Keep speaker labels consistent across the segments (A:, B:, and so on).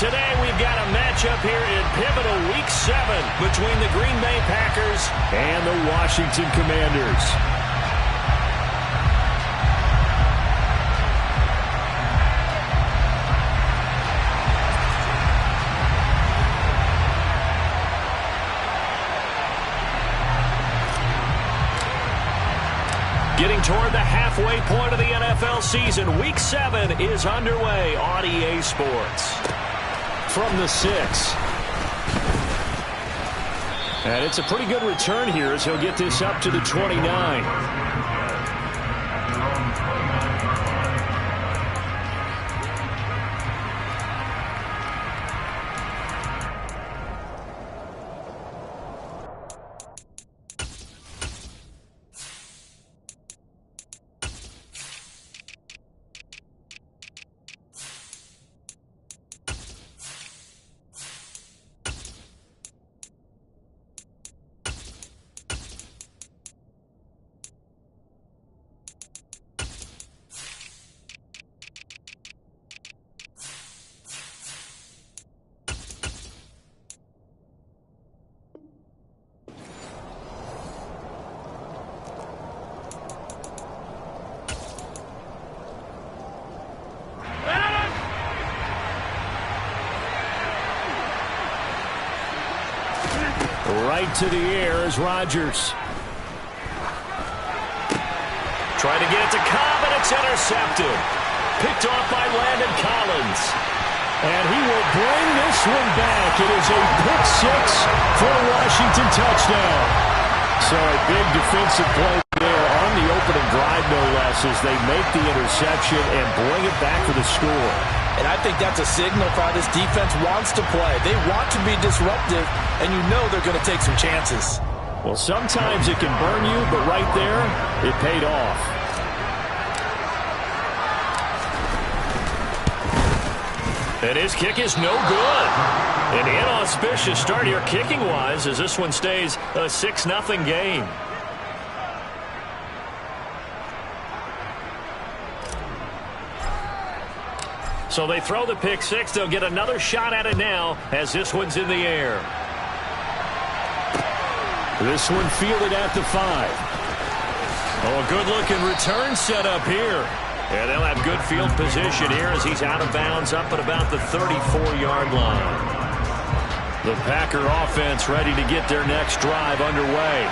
A: Today we've got a matchup here in pivotal Week 7 between the Green Bay Packers and the Washington Commanders. Getting toward the halfway point of the NFL season, Week 7 is underway on EA Sports. From the 6. And it's a pretty good return here as he'll get this up to the 29. Right to the air is Rodgers. Trying to get it to Cobb, and it's intercepted. Picked off by Landon Collins. And he will bring this one back. It is a pick 6 for a Washington touchdown. So a big defensive play there on the opening drive, no less, as they make the interception and bring it back for the score.
B: And I think that's a signal for how this defense wants to play. They want to be disruptive, and you know they're going to take some chances.
A: Well, sometimes it can burn you, but right there, it paid off. And his kick is no good. An inauspicious start here kicking-wise as this one stays a 6-0 game. So they throw the pick 6. They'll get another shot at it now as this one's in the air. This one fielded at the 5. Oh, a good-looking return set up here. And they'll have good field position here as he's out of bounds up at about the 34-yard line. The Packer offense ready to get their next drive underway.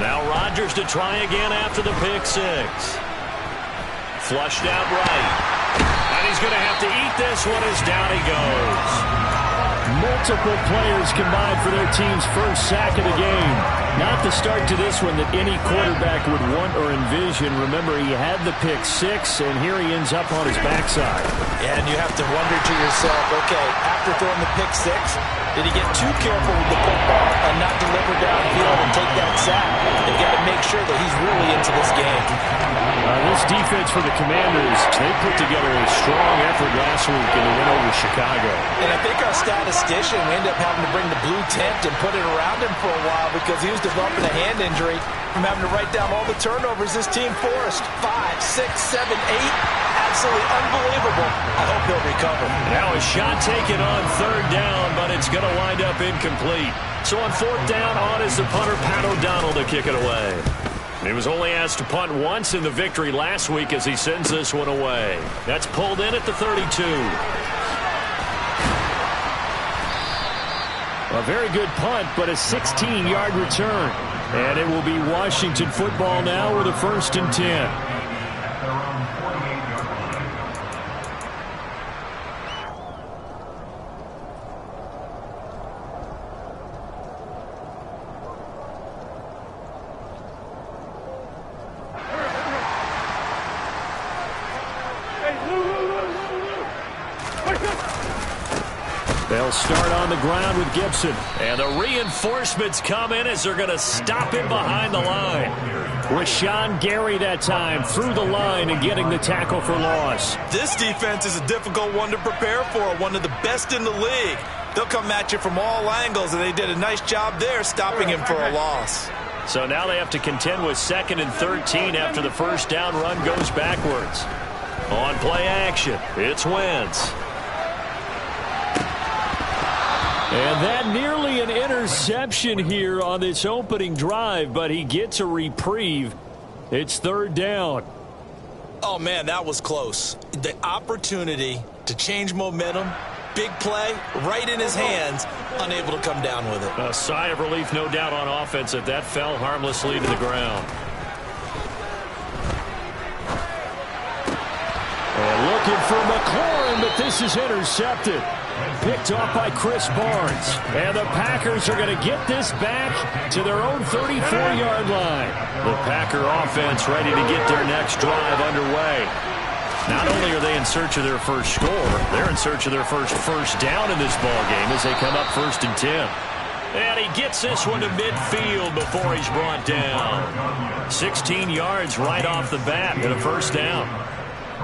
A: Now Rodgers to try again after the pick 6. Flushed out right. And he's going to have to eat this one as down he goes. Multiple players combined for their team's first sack of the game. Not the start to this one that any quarterback would want or envision. Remember, he had the pick 6, and here he ends up on his backside.
B: And you have to wonder to yourself, okay, after throwing the pick 6, did he get too careful with the football and not deliver downfield and take that sack? They've got to make sure that he's really into this game.
A: This defense for the Commanders, they put together a strong effort last week in the win over Chicago.
B: And I think our statistician, we ended up having to bring the blue tent and put it around him for a while because he was developing a hand injury from having to write down all the turnovers this team forced. 5, 6, 7, 8. Absolutely unbelievable. I hope he'll recover.
A: Now a shot taken on 3rd down, but it's going to wind up incomplete. So on 4th down, on is the punter, Pat O'Donnell, to kick it away. He was only asked to punt once in the victory last week as he sends this one away. That's pulled in at the 32. A very good punt, but a 16-yard return. And it will be Washington football now with a 1st and 10. They'll start on the ground with Gibson. And the reinforcements come in as they're going to stop him behind the line. Rashawn Gary that time through the line and getting the tackle for loss.
B: This defense is a difficult one to prepare for, one of the best in the league. They'll come at you from all angles, and they did a nice job there stopping him for a loss.
A: So now they have to contend with 2nd and 13 after the first down run goes backwards. On play action, it's Wentz. That nearly an interception here on this opening drive, but he gets a reprieve. It's third down.
B: Oh, man, that was close. The opportunity to change momentum, big play, right in his hands, unable to come down with it.
A: A sigh of relief, no doubt, on offense that fell harmlessly to the ground. And looking for McLaurin, but this is intercepted. Picked off by Chris Barnes. And the Packers are going to get this back to their own 34-yard line. The Packer offense ready to get their next drive underway. Not only are they in search of their first score, they're in search of their first down in this ballgame as they come up 1st and 10. And he gets this one to midfield before he's brought down. 16 yards right off the bat and a first down.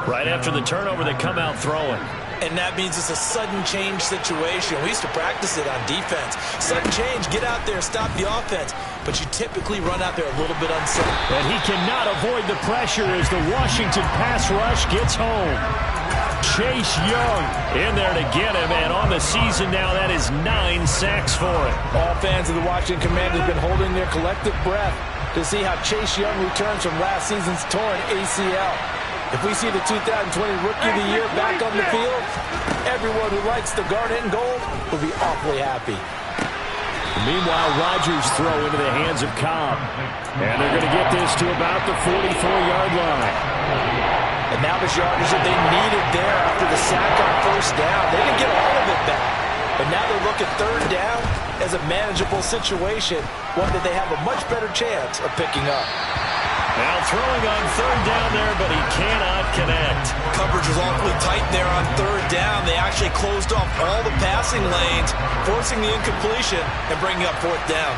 A: Right after the turnover, they come out throwing.
B: And that means it's a sudden change situation. We used to practice it on defense. Sudden change, get out there, stop the offense. But you typically run out there a little bit unsettled.
A: And he cannot avoid the pressure as the Washington pass rush gets home. Chase Young in there to get him. And on the season now, that is 9 sacks for him.
B: All fans of the Washington Commanders have been holding their collective breath to see how Chase Young returns from last season's torn ACL. If we see the 2020 Rookie of the Year back on the field, everyone who likes the garnet and gold will be awfully happy.
A: Meanwhile, Rodgers throw into the hands of Cobb. And they're going to get this to about the 44-yard line.
B: And now the yardage that they needed there after the sack on first down. They didn't get all of it back. But now they look at third down as a manageable situation, one that they have a much better chance of picking up.
A: Now throwing on third down there, but he cannot connect.
B: Coverage was awfully tight there on third down. They actually closed off all the passing lanes, forcing the incompletion and bringing up fourth down.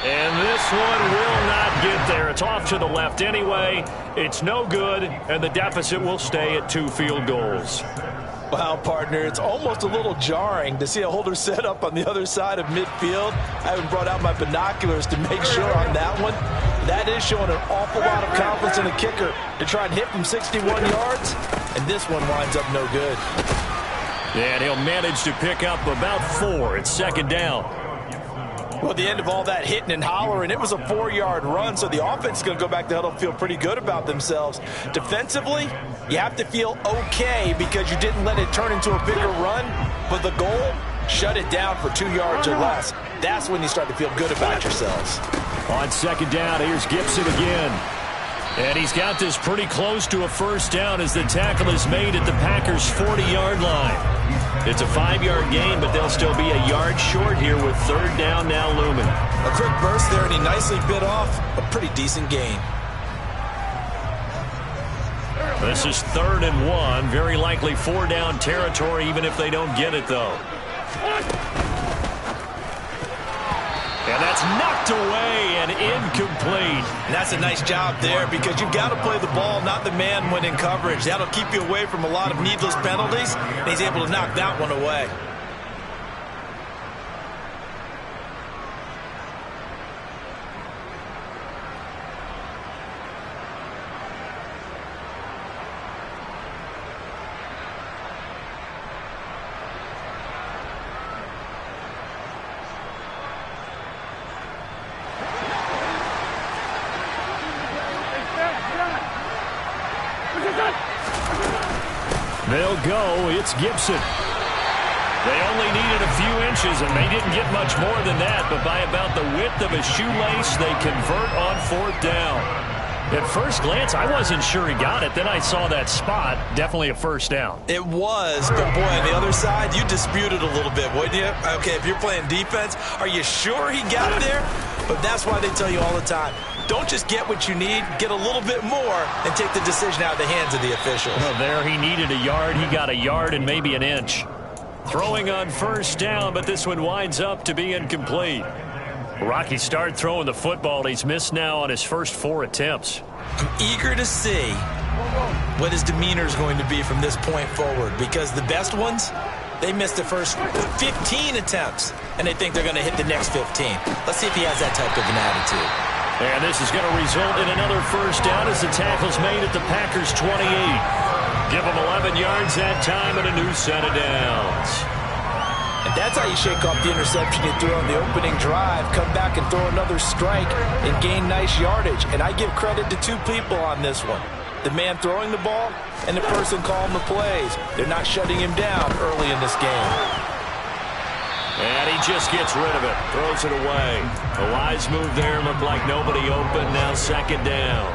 A: And this one will not get there. It's off to the left anyway. It's no good, and the deficit will stay at 2 field goals.
B: Wow, partner, it's almost a little jarring to see a holder set up on the other side of midfield. I haven't brought out my binoculars to make sure on that one. That is showing an awful lot of confidence in the kicker to try and hit from 61 yards, and this one winds up no good.
A: And he'll manage to pick up about 4. It's second down.
B: Well, at the end of all that hitting and hollering, it was a 4-yard run, so the offense is going to go back to huddle and feel pretty good about themselves. Defensively, you have to feel okay because you didn't let it turn into a bigger run, but the goal, shut it down for 2 yards or less. That's when you start to feel good about yourselves.
A: On second down, here's Gibson again. And he's got this pretty close to a first down as the tackle is made at the Packers' 40-yard line. It's a 5-yard gain, but they'll still be a yard short here with third down now looming.
B: A quick burst there, and he nicely bit off a pretty decent gain.
A: This is 3rd and 1. Very likely 4-down territory, even if they don't get it, though. And that's knocked away and incomplete.
B: And that's a nice job there because you've got to play the ball, not the man when in coverage. That'll keep you away from a lot of needless penalties, and he's able to knock that one away.
A: They'll go. It's Gibson. They only needed a few inches, and they didn't get much more than that, but by about the width of a shoelace, they convert on 4th down. At first glance, I wasn't sure he got it. Then I saw that spot. Definitely a first down.
B: It was, but boy, on the other side, you disputed a little bit, wouldn't you? Okay, if you're playing defense, are you sure he got there? But that's why they tell you all the time, don't just get what you need, get a little bit more, and take the decision out of the hands of the officials.
A: Well, there he needed a yard. He got a yard and maybe an inch. Throwing on first down, but this one winds up to be incomplete. Rocky started throwing the football. He's missed now on his first 4 attempts.
B: I'm eager to see what his demeanor is going to be from this point forward, because the best ones, they missed the first 15 attempts, and they think they're going to hit the next 15. Let's see if he has that type of an attitude.
A: And this is going to result in another first down as the tackle's made at the Packers' 28. Give them 11 yards that time and a new set of downs.
B: And that's how you shake off the interception you threw on the opening drive, come back and throw another strike and gain nice yardage. And I give credit to two people on this one. The man throwing the ball and the person calling the plays. They're not shutting him down early in this game.
A: And he just gets rid of it, throws it away. A wise move there, looked like nobody open, now second down.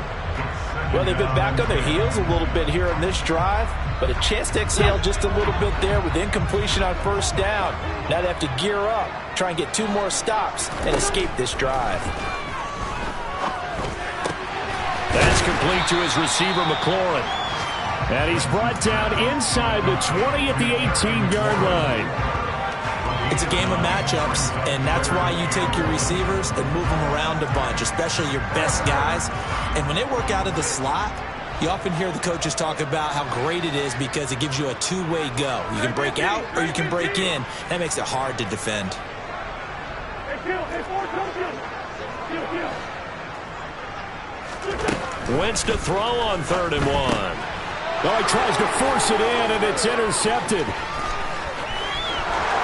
B: Well, they've been back on their heels a little bit here in this drive, but a chance to exhale just a little bit there with incompletion on first down. Now they have to gear up, try and get 2 more stops, and escape this drive.
A: That's complete to his receiver, McLaurin. And he's brought down inside the 20 at the 18-yard line.
B: It's a game of matchups, and that's why you take your receivers and move them around a bunch, especially your best guys. And when they work out of the slot, you often hear the coaches talk about how great it is because it gives you a two-way go. You can break out or you can break in. That makes it hard to defend.
A: Wentz to throw on 3rd and 1.
C: Oh, he tries to force it in, and it's intercepted.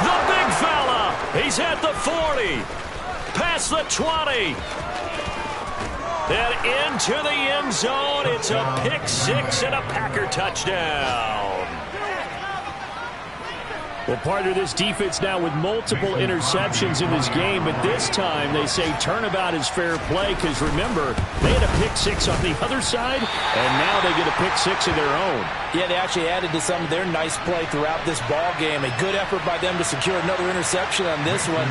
A: The big fella. He's at the 40. Past the 20. And into the end zone. It's a pick 6 and a Packer touchdown.
C: Well, part of this defense now with multiple interceptions in this game, but this time they say turnabout is fair play because, remember, they had a pick 6 on the other side, and now they get a pick 6 of their own.
B: Yeah, they actually added to some of their nice play throughout this ball game. A good effort by them to secure another interception on this one.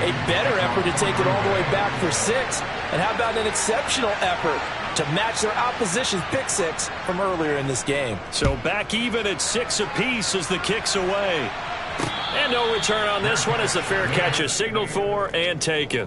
B: A better effort to take it all the way back for 6. And how about an exceptional effort to match their opposition's pick 6 from earlier in this game?
A: So back even at 6 apiece as the kick's away. And no return on this one as the fair catch is signaled for and taken.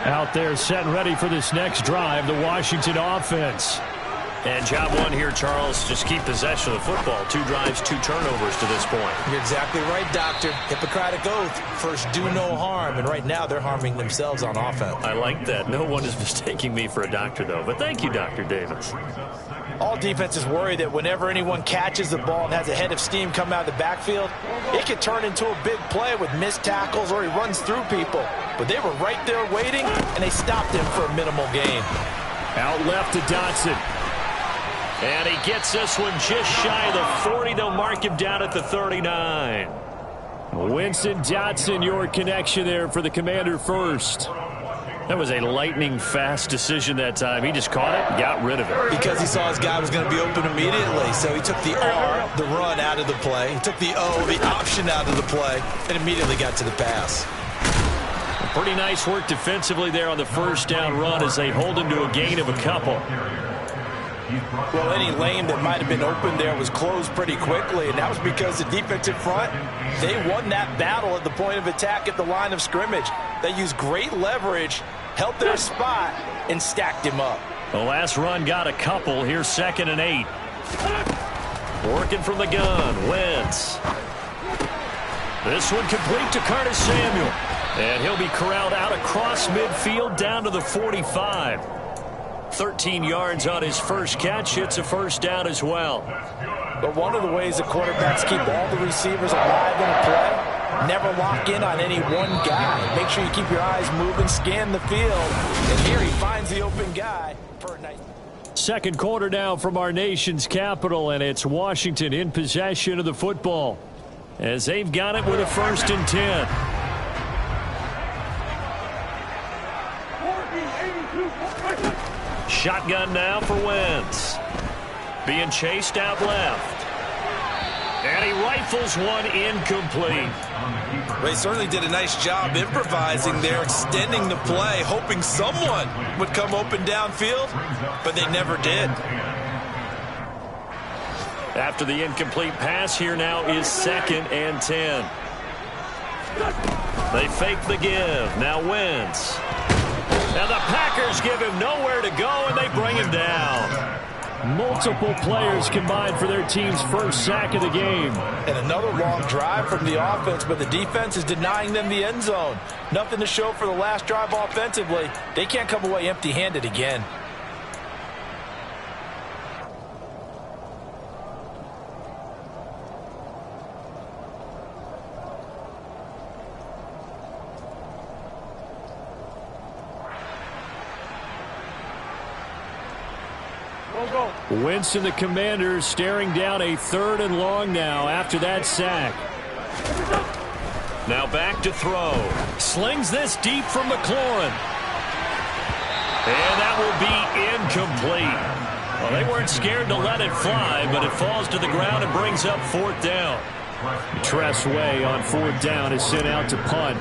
C: Out there set and ready for this next drive, the Washington offense.
A: And job 1 here, Charles, just keep possession of the football. 2 drives, 2 turnovers to this point.
B: You're exactly right, Doctor. Hippocratic oath, first do no harm, and right now they're harming themselves on offense.
A: I like that. No one is mistaking me for a doctor, though. But thank you, Dr. Davis.
B: All defenses worry that whenever anyone catches the ball and has a head of steam come out of the backfield, it could turn into a big play with missed tackles or he runs through people. But they were right there waiting, and they stopped him for a minimal gain.
C: Out left to Dotson.
A: And he gets this one just shy of the 40. They'll mark him down at the 39.
C: Winston Dotson, your connection there for the Commander first.
A: That was a lightning-fast decision that time. He just caught it and got rid of it.
B: Because he saw his guy was going to be open immediately. So he took the R, the run, out of the play. He took the O, the option, out of the play, and immediately got to the pass.
A: Pretty nice work defensively there on the first down run as they hold him to a gain of a couple.
B: Well, any lane that might have been open there was closed pretty quickly, and that was because the defensive front, they won that battle at the point of attack at the line of scrimmage. They used great leverage, held their spot, and stacked him up.
A: The last run got a couple. Here's 2nd and 8. Working from the gun, Wentz. This one complete to Curtis Samuel. And he'll be corralled out across midfield down to the 45. 13 yards on his first catch. It's a first down as well.
B: But one of the ways the quarterbacks keep all the receivers alive in a play, never lock in on any one guy. Make sure you keep your eyes moving, scan the field. And here he finds the open guy for a nice...
C: Second quarter now from our nation's capital, and it's Washington in possession of the football as they've got it with a 1st and 10.
A: Shotgun now for Wentz. Being chased out left. And he rifles one incomplete.
B: They certainly did a nice job improvising there, extending the play, hoping someone would come open downfield, but they never did.
A: After the incomplete pass, here now is 2nd and 10. They fake the give. Now Wentz. And the Packers give him nowhere to go, and they bring him down.
C: Multiple players combined for their team's first sack of the game.
B: And another long drive from the offense, but the defense is denying them the end zone. Nothing to show for the last drive offensively. They can't come away empty-handed again.
C: Wentz and the Commanders staring down a 3rd and long now after that sack.
A: Now back to throw. Slings this deep from McLaurin. And that will be incomplete. Well, they weren't scared to let it fly, but it falls to the ground and brings up 4th down.
C: Tress Way on 4th down is sent out to punt.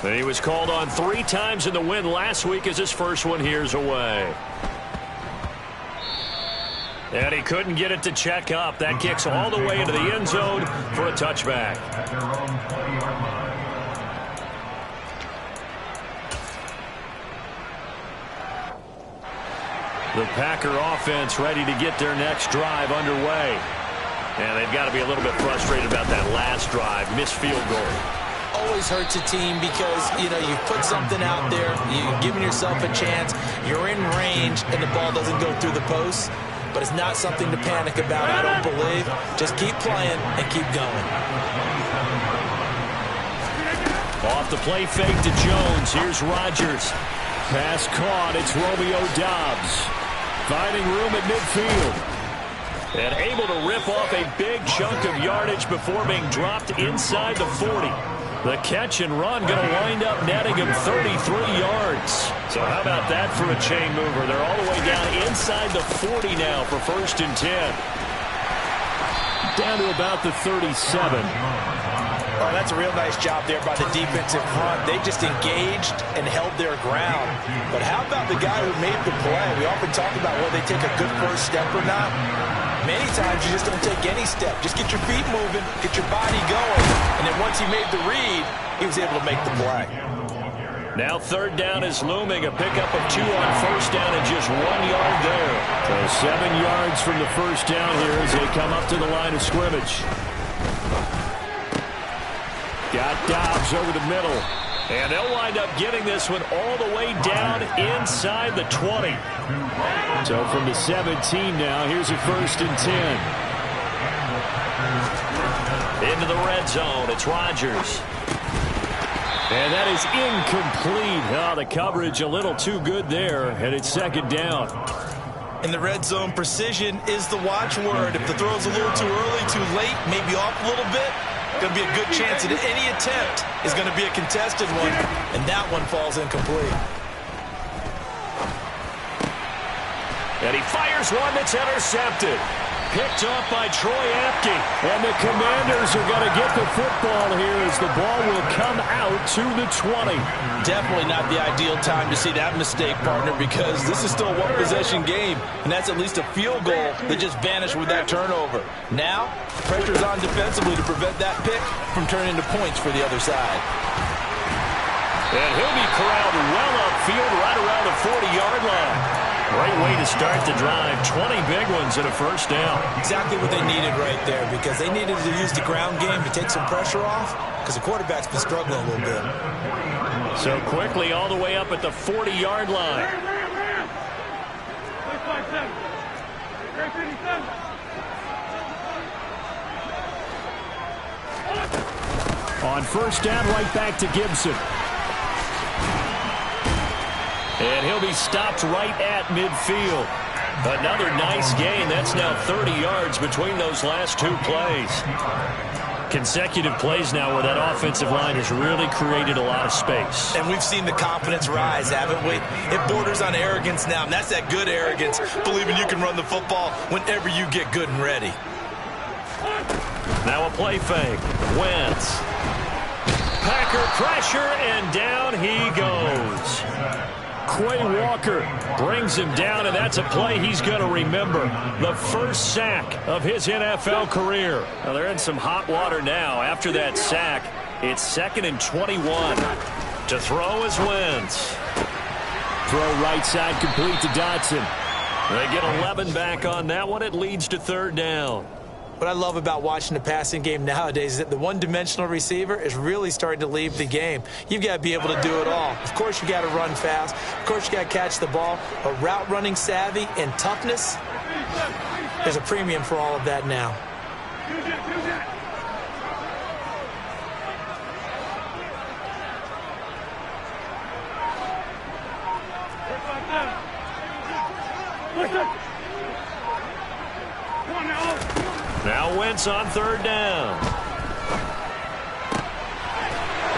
A: He was called on 3 times in the win last week as his first one here's away. And he couldn't get it to check up. That kicks all the way into the end zone for a touchback. The Packer offense ready to get their next drive underway. And they've got to be a little bit frustrated about that last drive. Missed field goal.
B: Always hurts a team because, you know, you put something out there, you're giving yourself a chance, you're in range, and the ball doesn't go through the post. But it's not something to panic about, I don't believe. Just keep playing and keep going.
A: Off the play fake to Jones. Here's Rodgers.
C: Pass caught. It's Romeo Doubs. Finding room at midfield.
A: And able to rip off a big chunk of yardage before being dropped inside the 40. The catch and run going to wind up netting him 33 yards. So how about that for a chain mover? They're all the way down inside the 40 now for 1st and 10.
C: Down to about the 37.
B: Oh, that's a real nice job there by the defensive front. They just engaged and held their ground. But how about the guy who made the play? We often talk about whether they take a good first step or not. Many times you just don't take any step. Just get your feet moving, get your body going, and then once he made the read, he was able to make the play.
A: Now 3rd down is looming. A pickup of 2 on 1st down and just 1 yard there.
C: So 7 yards from the 1st down here as they come up to the line of scrimmage. Got Doubs over the middle.
A: And they'll wind up getting this one all the way down inside the 20.
C: So from the 17 now, here's a 1st and 10.
A: Into the red zone, it's Rodgers.
C: And that is incomplete. Oh, the coverage a little too good there, and it's 2nd down.
B: In the red zone, precision is the watchword. If the throw's a little too early, too late, maybe off a little bit, going to be a good chance that any attempt is going to be a contested one, and that one falls incomplete.
A: And he fires one that's intercepted. Picked off by Troy Apke.
C: And the Commanders are going to get the football here as the ball will come out to the 20.
B: Definitely not the ideal time to see that mistake, partner, because this is still a one-possession game, and that's at least a field goal that just vanished with that turnover. Now, pressure's on defensively to prevent that pick from turning into points for the other side.
A: And he'll be corralled well upfield right around the 40-yard line. Great way to start the drive. 20 big ones and a 1st down.
B: Exactly what they needed right there, because they needed to use the ground game to take some pressure off, because the quarterback's been struggling a little bit.
A: So quickly all the way up at the 40-yard line.
C: On 1st down, right back to Gibson.
A: And he'll be stopped right at midfield. Another nice gain. That's now 30 yards between those last 2 plays. Consecutive plays now where that offensive line has really created a lot of space.
B: And we've seen the confidence rise, haven't we? It borders on arrogance now, and that's that good arrogance, believing you can run the football whenever you get good and ready.
A: Now a play fake. Wentz. Packer pressure, and down he goes. Quay Walker brings him down, and that's a play he's going to remember. The first sack of his NFL career. Well, they're in some hot water now. After that sack, it's 2nd and 21. To throw is Wentz. Throw right side complete to Dotson. They get 11 back on that one. It leads to 3rd down.
B: What I love about watching the passing game nowadays is that the one-dimensional receiver is really starting to leave the game. You've got to be able to do it all. Of course, you got to run fast. Of course, you got to catch the ball. But route running savvy and toughness, there's a premium for all of that now.
A: Now Wentz on 3rd down.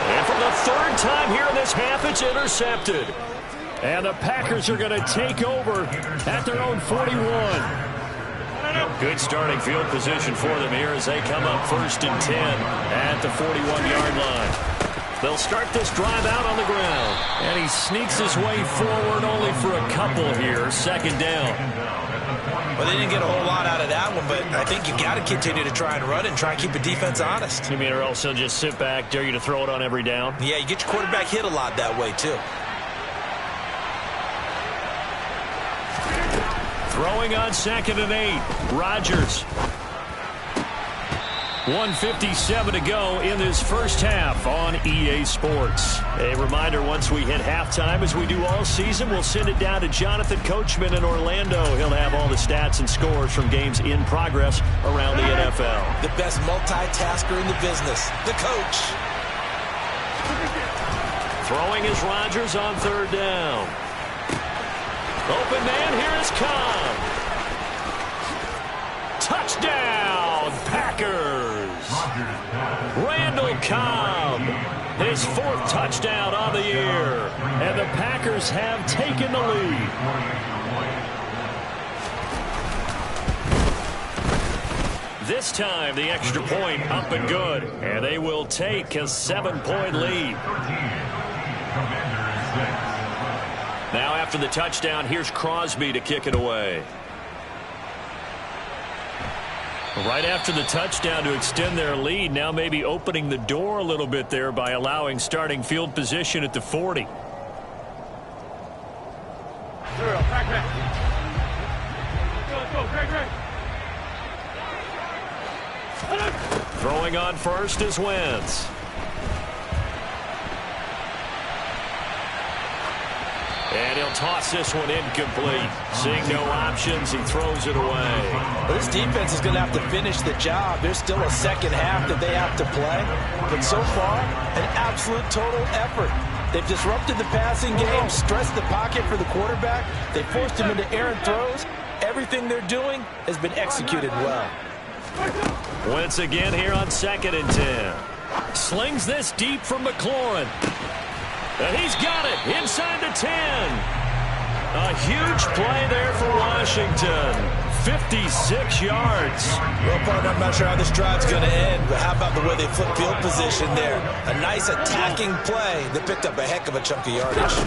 A: And for the 3rd time here in this half, it's intercepted. And the Packers are going to take over at their own 41. Good starting field position for them here as they come up 1st and 10 at the 41-yard line. They'll start this drive out on the ground. And he sneaks his way forward only for a couple here. 2nd down.
B: Well, they didn't get a whole lot out of that one, but I think you got to continue to try and run and try and keep the defense honest.
A: You mean or else they'll just sit back, dare you to throw it on every down?
B: Yeah, you get your quarterback hit a lot that way, too.
A: Throwing on 2nd and 8. Rodgers. 1:57 to go in this first half on EA Sports. A reminder, once we hit halftime, as we do all season, we'll send it down to Jonathan Coachman in Orlando. He'll have all the stats and scores from games in progress around the NFL.
B: The best multitasker in the business, the coach.
A: Throwing is Rodgers on 3rd down. Open man, here is Cobb. Touchdown, Packers. Randall Cobb, his 4th touchdown on the year. And the Packers have taken the lead. This time, the extra point up and good. And they will take a 7-point lead. Now after the touchdown, here's Crosby to kick it away. Right after the touchdown to extend their lead, now maybe opening the door a little bit there by allowing starting field position at the 40. Throwing on 1st is Wentz. And he'll toss this one incomplete. Seeing no options, he throws it away.
B: Well, this defense is going to have to finish the job. There's still a 2nd half that they have to play. But so far, an absolute total effort. They've disrupted the passing game, stressed the pocket for the quarterback. They forced him into errant throws. Everything they're doing has been executed well.
A: Wentz again here on 2nd and 10. Slings this deep from McLaurin. And he's got it inside the 10. A huge play there for Washington. 56 yards.
B: Well, partner, I'm not sure how this drive's going to end, but how about the way they flip field position there? A nice attacking play that picked up a heck of a chunk of yardage.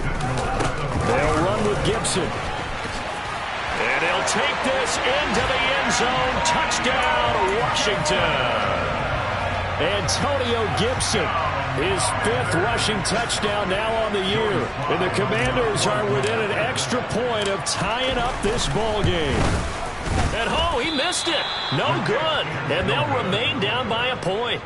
A: They'll run with Gibson. And he'll take this into the end zone. Touchdown, Washington. Antonio Gibson. His 5th rushing touchdown now on the year. And the Commanders are within an extra point of tying up this ball game. And oh, he missed it. No good. And they'll remain down by a point.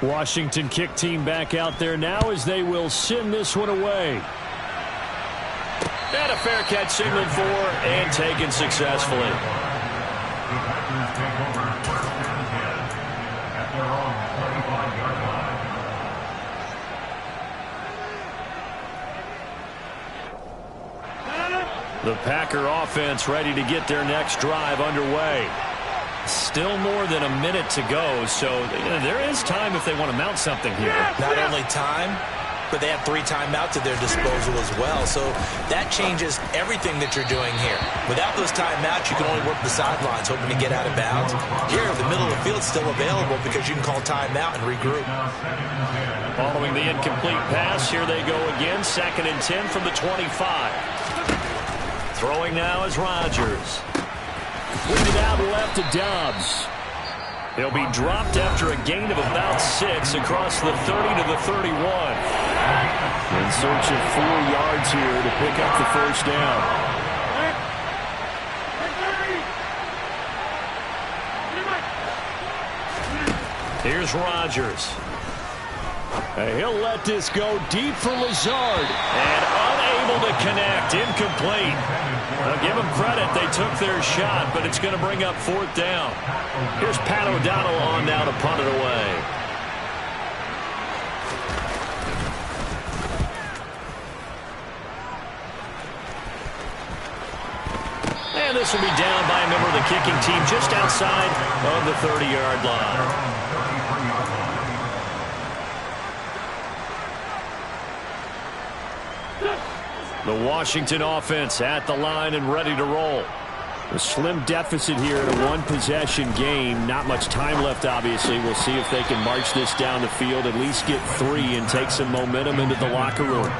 A: Washington kick team back out there now as they will send this one away. And a fair catch signaled for and taken successfully. The Packer offense ready to get their next drive underway. Still more than a minute to go, so there is time if they want to mount something here.
B: Not only time, but they have 3 timeouts at their disposal as well. So that changes everything that you're doing here. Without those timeouts, you can only work the sidelines, hoping to get out of bounds. Here, the middle of the field's still available because you can call timeout and regroup.
C: Following the incomplete pass, here they go again. 2nd and 10 from the 25. Throwing now is Rodgers. Tweeted out left to Dobbs. He'll be dropped after a gain of about 6 across the 30 to the 31. In search of 4 yards here to pick up the first down. Here's Rodgers. He'll let this go deep for Lazard. And unable to connect. Incomplete. Well, give them credit. They took their shot, but it's going to bring up 4th down. Here's Pat O'Donnell on now to punt it away. And this will be down by a member of the kicking team just outside of the 30-yard line. The Washington offense at the line and ready to roll. A slim deficit here in a one-possession game. Not much time left, obviously. We'll see if they can march this down the field, at least get 3 and take some momentum into the locker room.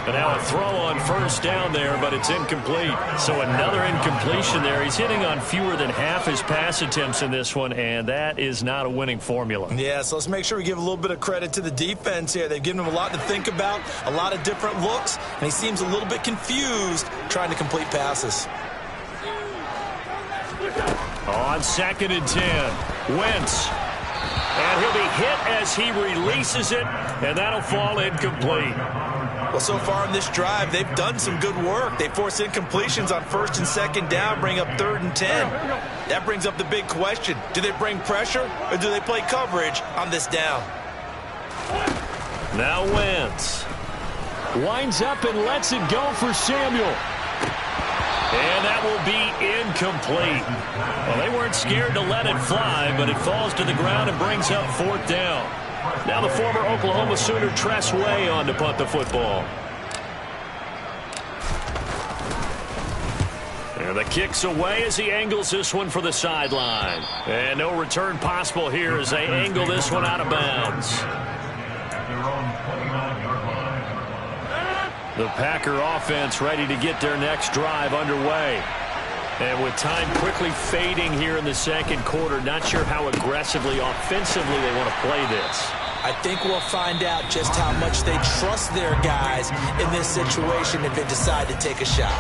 C: And now a throw on 1st down there, but it's incomplete. So another incompletion there. He's hitting on fewer than half his pass attempts in this one, and that is not a winning formula.
B: Yeah, so let's make sure we give a little bit of credit to the defense here. They've given him a lot to think about, a lot of different looks, and he seems a little bit confused trying to complete passes.
C: On 2nd and 10, Wentz. And he'll be hit as he releases it, and that'll fall incomplete.
B: Well, so far in this drive, they've done some good work. They force incompletions on 1st and 2nd down, bring up 3rd and 10. That brings up the big question. Do they bring pressure, or do they play coverage on this down?
C: Now Wentz winds up and lets it go for Samuel. And that will be incomplete. Well, they weren't scared to let it fly, but it falls to the ground and brings up 4th down. Now the former Oklahoma Sooner Tress Way on to punt the football. And the kick's away as he angles this one for the sideline. And no return possible here as they angle this one out of bounds. The Packer offense ready to get their next drive underway. And with time quickly fading here in the 2nd quarter, not sure how aggressively, offensively they want to play this.
B: I think we'll find out just how much they trust their guys in this situation if they decide to take a shot.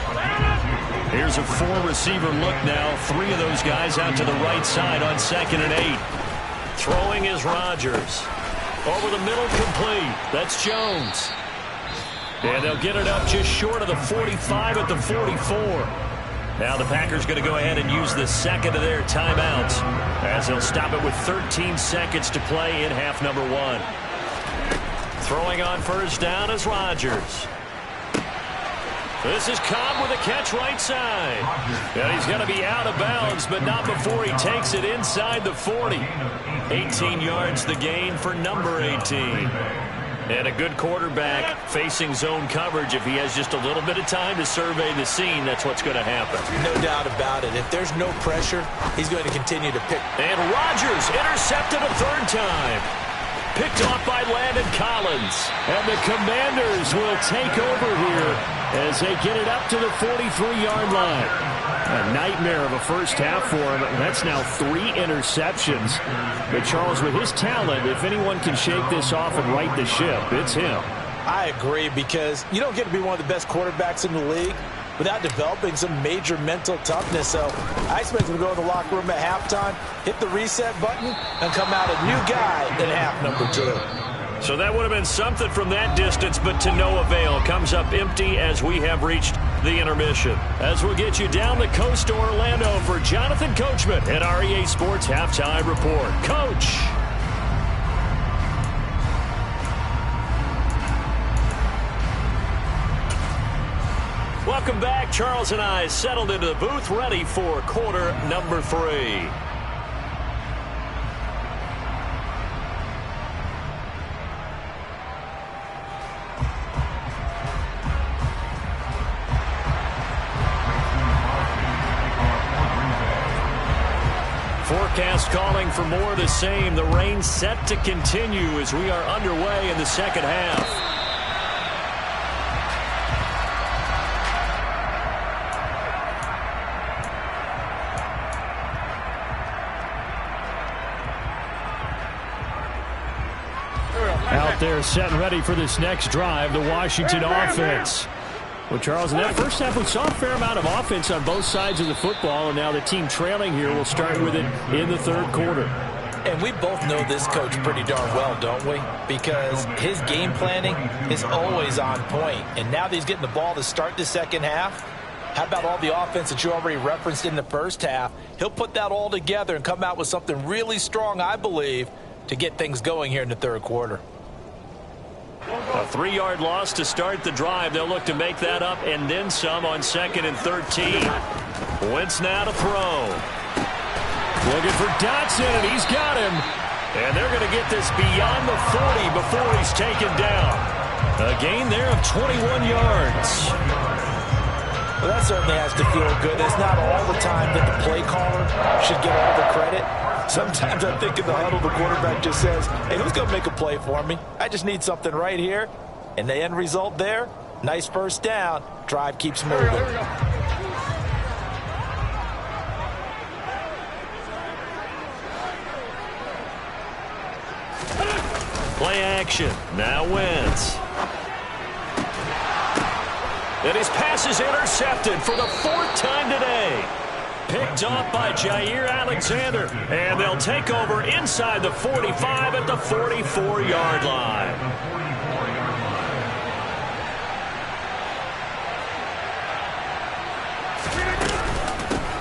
C: Here's a 4-receiver look now. 3 of those guys out to the right side on 2nd and 8. Throwing is Rodgers. Over the middle, complete. That's Jones. And they'll get it up just short of the 45 at the 44. Now the Packers going to go ahead and use the 2nd of their timeouts as they'll stop it with 13 seconds to play in half number 1. Throwing on 1st down is Rodgers. This is Cobb with a catch right side. And he's going to be out of bounds, but not before he takes it inside the 40. 18 yards the gain for number 18. And a good quarterback facing zone coverage. If he has just a little bit of time to survey the scene, that's what's going to happen.
B: No doubt about it. If there's no pressure, he's going to continue to pick.
C: And Rodgers intercepted a 3rd time. Picked off by Landon Collins. And the Commanders will take over here as they get it up to the 43-yard line. A nightmare of a first half for him. That's now 3 interceptions. But Charles, with his talent, if anyone can shake this off and right the ship, it's him.
B: I agree, because you don't get to be one of the best quarterbacks in the league without developing some major mental toughness. So I expect him to go in the locker room at halftime, hit the reset button, and come out a new guy in half number 2.
C: So that would have been something from that distance, but to no avail. Comes up empty as we have reached the intermission. As we'll get you down the coast to Orlando for Jonathan Coachman at our EA Sports Halftime Report. Coach. Welcome back. Charles and I settled into the booth, ready for quarter number 3.
A: forecast calling for more of the same. The rain set to continue as we are underway in the second half.
C: Out there set and ready for this next drive, the Washington offense. Well, Charles, in that first half, we saw a fair amount of offense on both sides of the football, and now the team trailing here will start with it in the third quarter.
B: And we both know this coach pretty darn well, don't we? Because his game planning is always on point. And now that he's getting the ball to start the second half, how about all the offense that you already referenced in the first half? He'll put that all together and come out with something really strong, I believe, to get things going here in the third quarter.
A: A 3-yard loss to start the drive. They'll look to make that up and then some on 2nd and 13. Wentz now to throw. Looking for Dotson, and he's got him. And they're going to get this beyond the 40 before he's taken down. A gain there of 21 yards.
B: Well, that certainly has to feel good. It's not all the time that the play caller should get all the credit. Sometimes I think in the huddle, the quarterback just says, hey, who's going to make a play for me? I just need something right here. And the end result there, nice first down. Drive keeps moving.
A: Play action. Now Wentz. And his pass is intercepted for the 4th time today. Picked off by Jair Alexander. And they'll take over inside the 45 at the 44-yard line.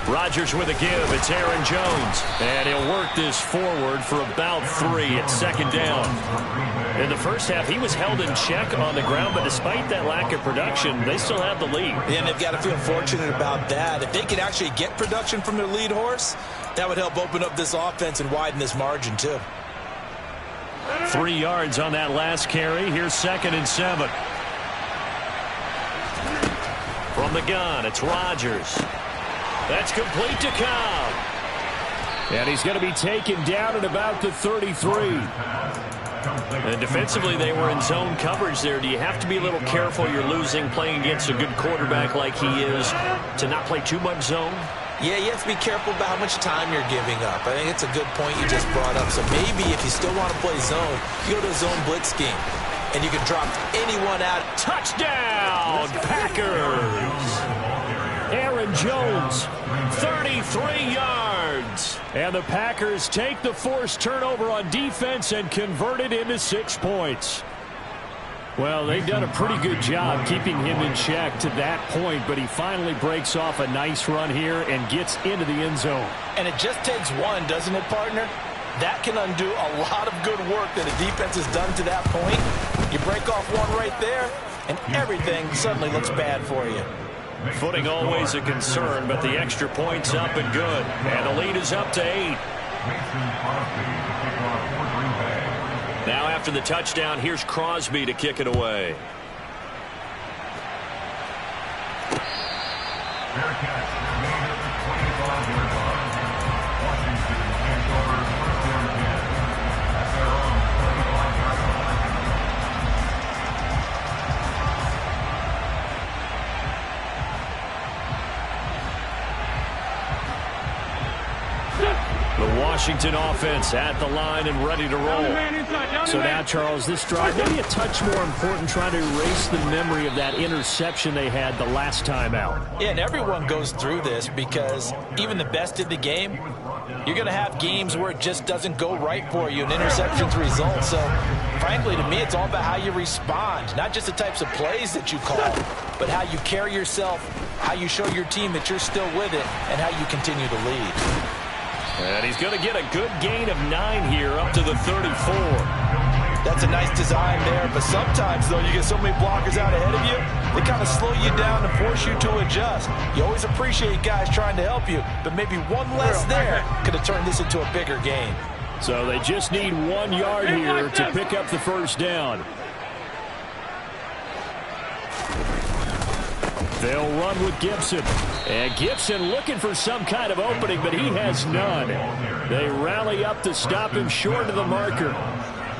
A: Rodgers with a give. It's Aaron Jones. And he'll work this forward for about 3 at 2nd down. In the first half, he was held in check on the ground, but despite that lack of production, they still have the lead.
B: And they've got to feel fortunate about that. If they could actually get production from their lead horse, that would help open up this offense and widen this margin, too.
A: 3 yards on that last carry. Here's 2nd and 7. From the gun, it's Rodgers. That's complete to Cobb.
C: And he's going to be taken down at about the 33.
A: And defensively, they were in zone coverage there. Do you have to be a little careful? You're losing playing against a good quarterback like he is to not play too much zone?
B: Yeah, you have to be careful about how much time you're giving up. I think it's a good point you just brought up. So maybe if you still want to play zone, you go to a zone blitz scheme. And you can drop anyone out.
A: Touchdown, Packers! Aaron Jones, 33 yards.
C: And the Packers take the forced turnover on defense and convert it into 6 points. Well, they've done a pretty good job keeping him in check to that point, but he finally breaks off a nice run here and gets into the end zone.
B: And it just takes one, doesn't it, partner? That can undo a lot of good work that a defense has done to that point. You break off one right there, and everything suddenly looks bad for you.
A: Footing always a concern, but the extra point's up and good. And the lead is up to 8. Now after the touchdown, here's Crosby to kick it away. The Washington offense at the line and ready to roll.
C: So now, Charles, this drive maybe a touch more important, trying to erase the memory of that interception they had the last time out.
B: Yeah, and everyone goes through this because even the best in the game, you're going to have games where it just doesn't go right for you and interceptions result. So, frankly, to me, it's all about how you respond, not just the types of plays that you call, but how you carry yourself, how you show your team that you're still with it, and how you continue to lead.
A: And he's going to get a good gain of 9 here up to the 34.
B: That's a nice design there, but sometimes, though, you get so many blockers out ahead of you, they kind of slow you down and force you to adjust. You always appreciate guys trying to help you, but maybe one less there could have turned this into a bigger game.
C: So they just need 1 yard here to pick up the first down. They'll run with Gibson. And Gibson looking for some kind of opening, but he has none. They rally up to stop him short of the marker.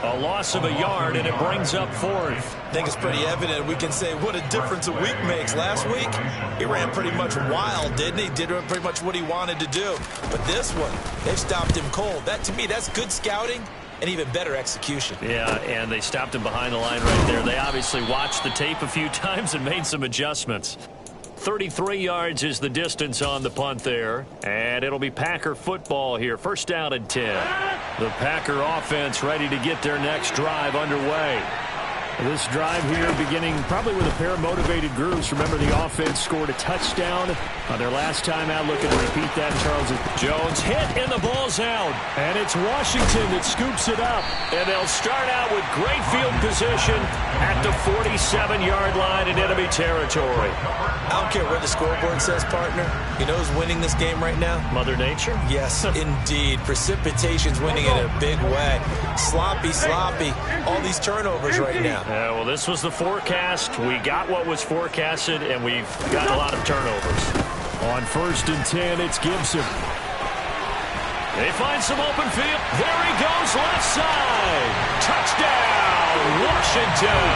C: A loss of a yard, and it brings up fourth.
B: I think it's pretty evident. We can say what a difference a week makes. Last week, he ran pretty much wild, didn't he? Did pretty much what he wanted to do. But this one, they've stopped him cold. That, to me, that's good scouting and even better execution.
C: Yeah, and they stopped him behind the line right there. They obviously watched the tape a few times and made some adjustments. 33 yards is the distance on the punt there. And it'll be Packer football here. First down and 10. The Packer offense ready to get their next drive underway. This drive here beginning probably with a pair of motivated groups. Remember, the offense scored a touchdown on their last time out. Looking to repeat that. Charles Jones hit, and the ball's out. And it's Washington that scoops it up. And they'll start out with great field position at the 47-yard line in enemy territory.
B: I don't care what the scoreboard says, partner. You know who's winning this game right now?
C: Mother Nature?
B: Yes, indeed. Precipitation's winning in a big way. Sloppy. All these turnovers right now.
C: Yeah, well, this was the forecast. We got what was forecasted, and we've got a lot of turnovers. On first and 10, it's Gibson. They find some open field. There he goes, left side. Touchdown, Washington.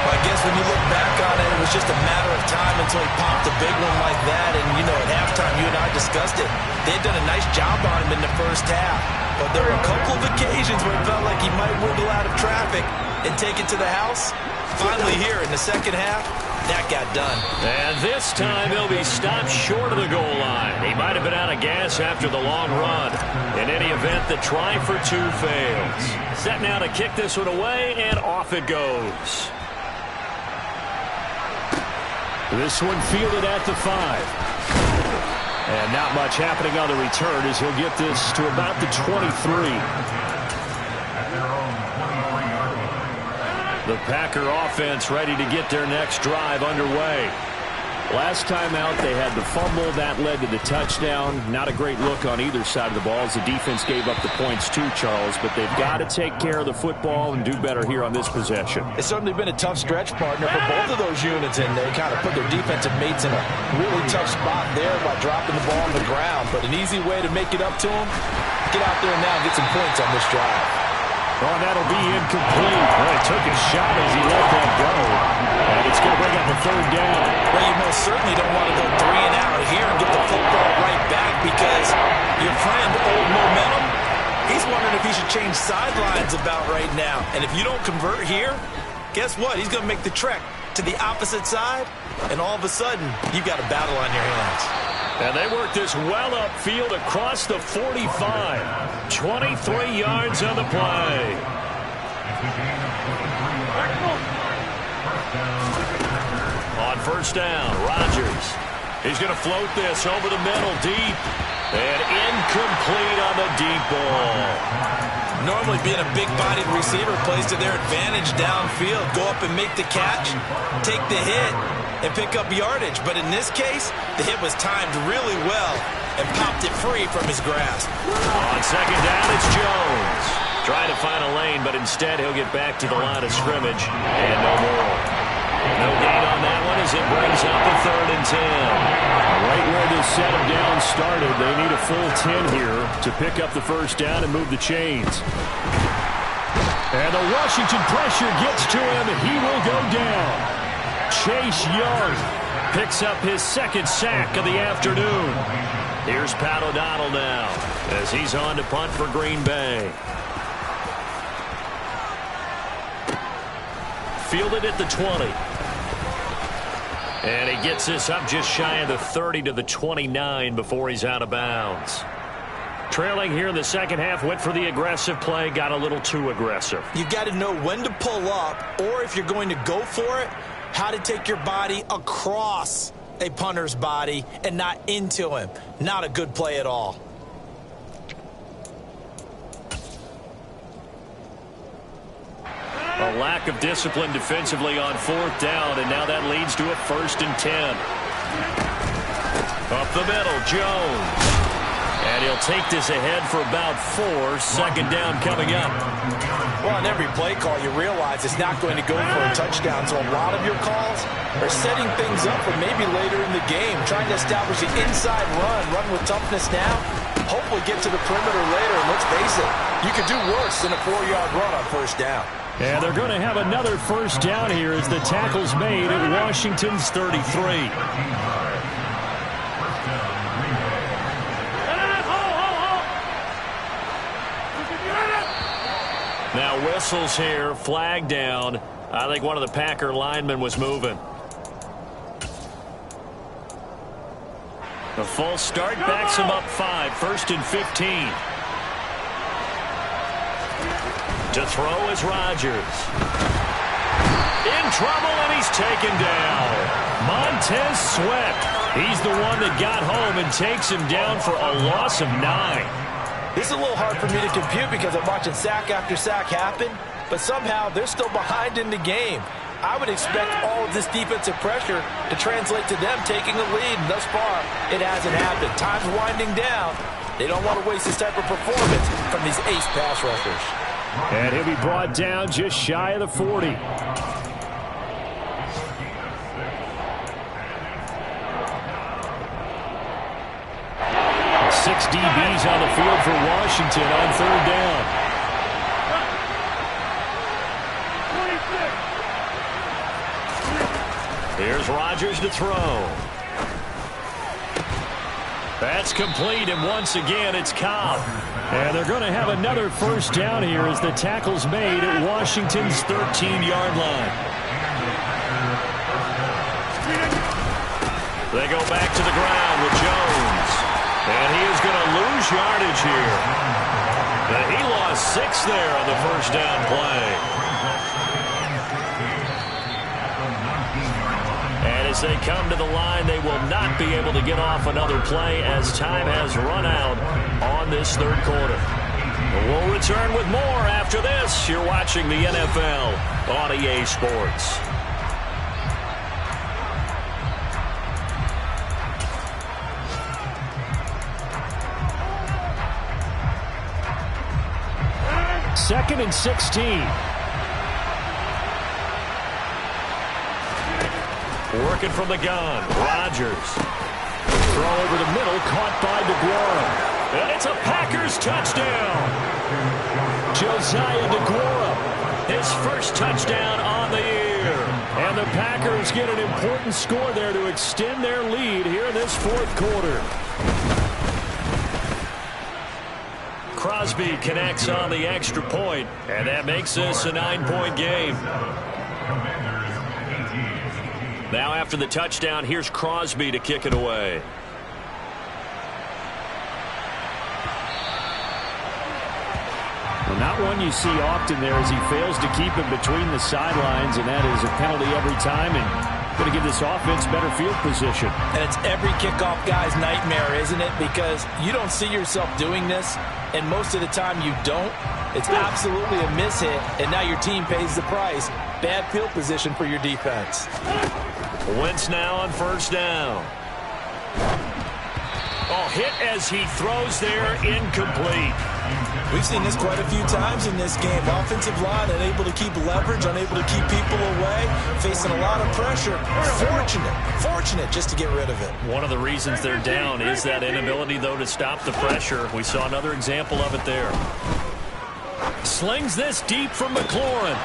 B: Well, I guess when you look back on it, it was just a matter of time until he popped a big one like that. And, you know, at halftime, you and I discussed it. They had done a nice job on him in the first half. But there were a couple of occasions where it felt like he might wiggle out of traffic and take it to the house. Finally here in the second half, that got done. And
C: this time he'll be stopped short of the goal line. He might have been out of gas after the long run. In any event, the try for two fails. Set now to kick this one away, and off it goes. This one fielded at the 5. And not much happening on the return as he'll get this to about the 23. The Packer offense ready to get their next drive underway. Last time out, they had the fumble. That led to the touchdown. Not a great look on either side of the ball as the defense gave up the points too, Charles. But they've got to take care of the football and do better here on this possession.
B: It's certainly been a tough stretch, partner, for both of those units, and they kind of put their defensive mates in a really tough spot there by dropping the ball on the ground. But an easy way to make it up to them, get out there now and get some points on this drive.
C: Oh, that'll be incomplete. Well, he took a shot as he let that go. And it's going to bring up a third down.
B: Well, you most certainly don't want to go 3 and out here and get the football right back because your friend, Old Momentum, he's wondering if he should change sidelines about right now. And if you don't convert here, guess what? He's going to make the trek to the opposite side, and all of a sudden, you've got a battle on your hands.
C: And they work this well upfield across the 45. 23 yards on the play. On first down, Rodgers. He's going to float this over the middle, deep. And incomplete on the deep ball.
B: Normally being a big-bodied receiver plays to their advantage downfield. Go up and make the catch, take the hit, and pick up yardage. But in this case, the hit was timed really well and popped it free from his grasp.
C: On second down, it's Jones. Trying to find a lane, but instead he'll get back to the line of scrimmage. And no more. No gain on that one as it brings up a 3rd and 10. Right where this set of downs started, they need a full 10 here to pick up the first down and move the chains. And the Washington pressure gets to him, and he will go down. Chase Young picks up his 2nd sack of the afternoon. Here's Pat O'Donnell now as he's on to punt for Green Bay. Fielded at the 20. And he gets this up just shy of the 30 to the 29 before he's out of bounds. Trailing here in the second half, went for the aggressive play, got a little too aggressive.
B: You've got to know when to pull up, or if you're going to go for it, how to take your body across a punter's body and not into him. Not a good play at all.
C: A lack of discipline defensively on 4th down, and now that leads to a 1st and 10. Up the middle, Jones.
A: And he'll take this ahead for about 4. Second down coming up.
B: Well, on every play call, you realize it's not going to go for a touchdown. So a lot of your calls are setting things up for maybe later in the game, trying to establish an inside run with toughness now, hopefully get to the perimeter later. And let's face it, you could do worse than a 4-yard run on first down.
C: And they're going to have another first down here as the tackle's made at Washington's 33.
A: Now whistles here, flag down. I think one of the Packer linemen was moving. The false start backs him up 5. First and 15. To throw is Rodgers. In trouble, and he's taken down. Montez Sweat. He's the one that got home and takes him down for a loss of 9.
B: This is a little hard for me to compute because I'm watching sack after sack happen, but somehow they're still behind in the game. I would expect all of this defensive pressure to translate to them taking a lead, and thus far, it hasn't happened. Time's winding down. They don't want to waste this type of performance from these ace pass rushers.
C: And he'll be brought down just shy of the 40. 6 DBs on the field for Washington on third down.
A: Here's Rodgers to throw. That's complete, and once again, it's Cobb.
C: And they're going to have another first down here as the tackle's made at Washington's 13-yard line.
A: They go back to the ground with Jones. And he is going to lose yardage here. He lost 6 there on the first down play. And as they come to the line, they will not be able to get off another play as time has run out on this third quarter. We'll return with more after this. You're watching the NFL on EA Sports.
C: Second and 16.
A: Working from the gun. Rodgers. Throw over the middle, caught by DeGuara. And it's a Packers touchdown.
C: Josiah DeGuara.
A: His first touchdown on the year.
C: And the Packers get an important score there to extend their lead here in this fourth quarter.
A: Crosby connects on the extra point, and that makes this a 9-point game. Now after the touchdown, here's Crosby to kick it away.
C: Well, not one you see often there as he fails to keep him between the sidelines, and that is a penalty every time, and going to give this offense better field position.
B: And it's every kickoff guy's nightmare, isn't it? Because you don't see yourself doing this, and most of the time you don't. It's absolutely a mishit, and now your team pays the price. Bad field position for your defense.
A: Wentz now on first down. Oh, hit as he throws there, incomplete.
B: We've seen this quite a few times in this game. Offensive line unable to keep leverage, unable to keep people away, facing a lot of pressure. Fortunate just to get rid of it.
A: One of the reasons they're down is that inability, though, to stop the pressure. We saw another example of it there. Slings this deep from McLaurin.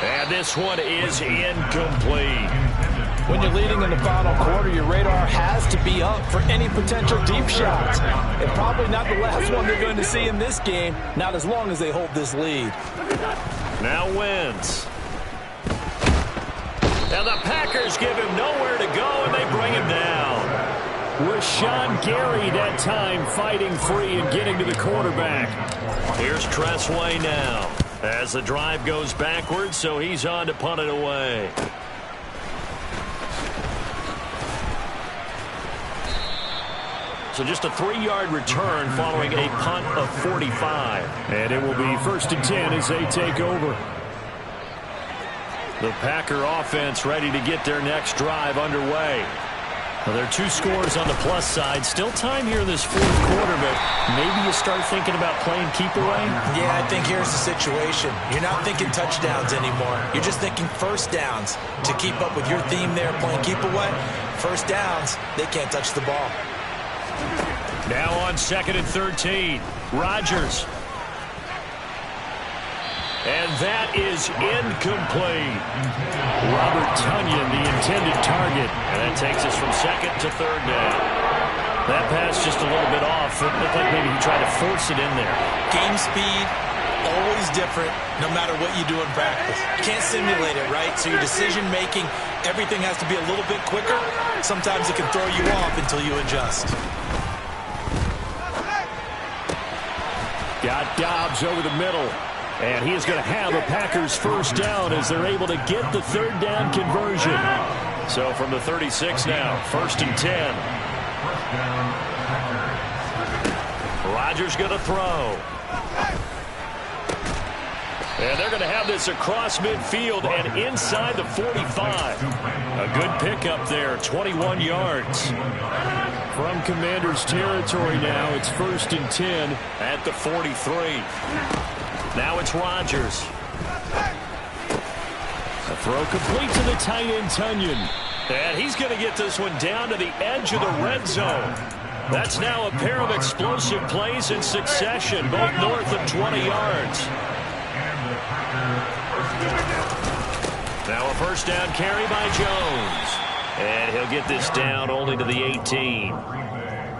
A: And this one is incomplete.
B: When you're leading in the final quarter, your radar has to be up for any potential deep shots. And probably not the last one they're going to see in this game, not as long as they hold this lead.
A: Now Wentz. And the Packers give him nowhere to go, and they bring him down.
C: With Sean Gary that time fighting free and getting to the quarterback.
A: Here's Tressway now. As the drive goes backwards, so he's on to punt it away. So just a 3-yard return following a punt of 45.
C: And it will be 1st and 10 as they take over.
A: The Packer offense ready to get their next drive underway.
C: Well, there are 2 scores on the plus side. Still time here in this 4th quarter, but maybe you start thinking about playing keep away?
B: Yeah, I think here's the situation. You're not thinking touchdowns anymore. You're just thinking first downs. To keep up with your theme there, playing keep away, first downs, they can't touch the ball.
C: Now on 2nd and 13, Rodgers. And that is incomplete. Robert Tonyan, the intended target. And that takes us from 2nd to 3rd down. That pass just a little bit off. It looked like maybe he tried to force it in there.
B: Game speed, always different, no matter what you do in practice. You can't simulate it, right? So your decision-making, everything has to be a little bit quicker. Sometimes it can throw you off until you adjust.
C: Got Dobbs over the middle. And he is going to have a Packers first down as they're able to get the 3rd down conversion. So from the 36 now, 1st and 10. Rodgers going to throw. And they're going to have this across midfield and inside the 45. A good pickup there, 21 yards. From Commanders territory now, it's 1st and 10 at the 43. Now it's Rodgers. A throw complete to the tight end, Tonyan. And he's going to get this one down to the edge of the red zone. That's now a pair of explosive plays in succession, both north of 20 yards. Now a first down carry by Jones. And he'll get this down only to the 18.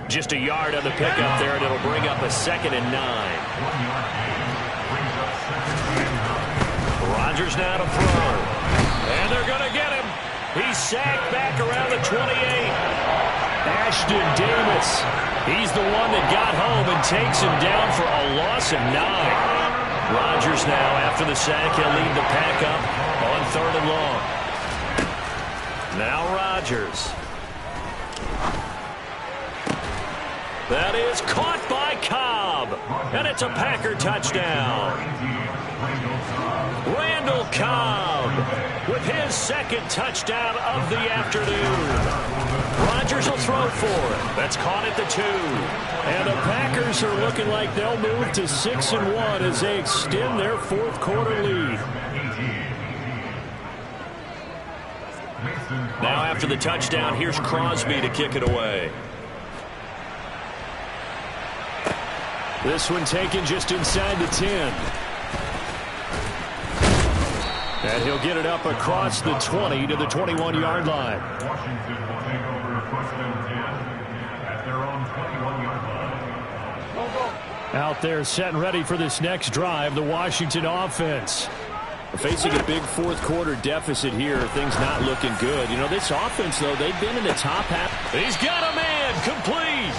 C: Just a yard on the pickup there, and it'll bring up a 2nd and 9. Rodgers now to throw. And they're going to get him. He's sacked back around the 28. Ashton Davis. He's the one that got home and takes him down for a loss of 9. Rodgers now, after the sack, he'll lead the pack up on 3rd and long. Now Rodgers. That is caught by Cobb. And it's a Packer touchdown. Randall Cobb with his 2nd touchdown of the afternoon. Rodgers will throw for it. That's caught at the 2. And the Packers are looking like they'll move to 6-1 as they extend their 4th quarter lead. Now after the touchdown, here's Crosby to kick it away. This one taken just inside the 10. And he'll get it up across the 20 to the 21-yard line.
D: Washington will take over 1st and 10 at their own 21-yard line.
C: Out there set and ready for this next drive, the Washington offense. Facing a big 4th quarter deficit here, things not looking good. You know, this offense, though, they've been in the top half. He's got a man, complete.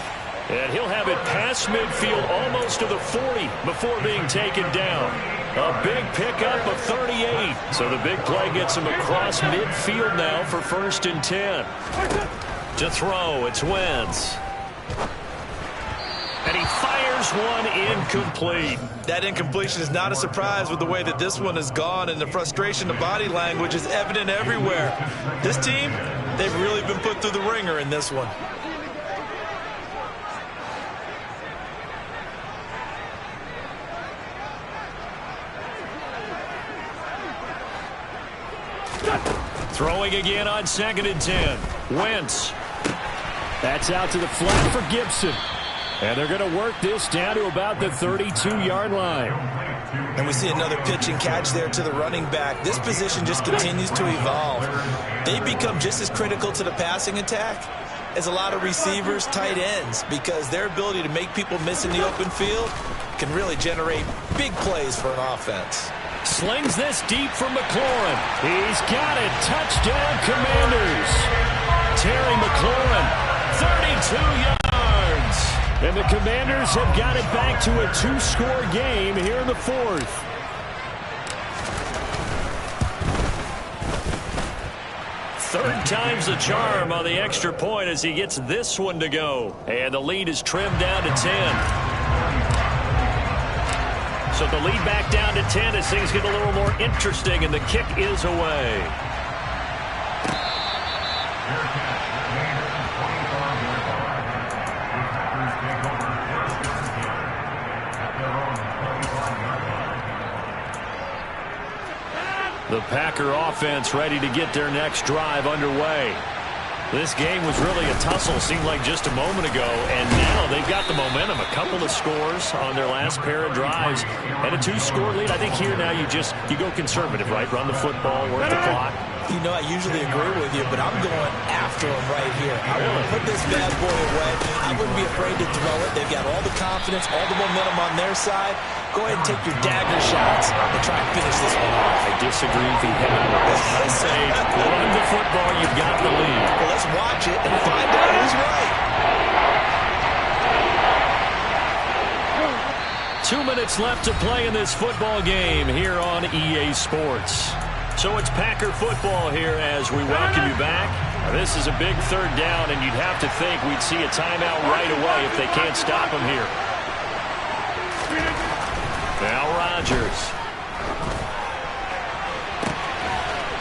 C: And he'll have it past midfield almost to the 40 before being taken down. A big pickup of 38. So the big play gets him across midfield now for 1st and 10. To throw, it's Wentz. And he fires one incomplete.
B: That incompletion is not a surprise with the way that this one has gone, and the frustration, the body language is evident everywhere. This team, they've really been put through the ringer in this one.
C: Throwing again on 2nd and 10. Wentz. That's out to the flat for Gibson. And they're going to work this down to about the 32-yard line.
B: And we see another pitch and catch there to the running back. This position just continues to evolve. They become just as critical to the passing attack as a lot of receivers, tight ends, because their ability to make people miss in the open field can really generate big plays for an offense.
C: Slings this deep from McLaurin. He's got it. Touchdown, Commanders. Terry McLaurin, 32 yards. And the Commanders have got it back to a 2-score game here in the 4th. Third time's the charm on the extra point as he gets this one to go. And the lead is trimmed down to 10. So the lead back down to 10 as things get a little more interesting, and the kick is away.
A: The Packer offense ready to get their next drive underway. This game was really a tussle, seemed like just a moment ago, and now they've got the momentum. A couple of scores on their last pair of drives, and a 2-score lead. I think here now you go conservative, right? Run the football, work the clock.
B: You know, I usually agree with you, but I'm going after him right here. I want to put this bad boy away. I wouldn't be afraid to throw it. They've got all the confidence, all the momentum on their side. Go ahead and take your dagger shots and try and finish this one off.
A: I disagree vehemently. I say run the football, you've got the lead.
B: Well, let's watch it and find out who's right.
A: 2 minutes left to play in this football game here on EA Sports. So it's Packer football here as we welcome you back. This is a big third down, and you'd have to think we'd see a timeout right away if they can't stop him here. Now Rodgers.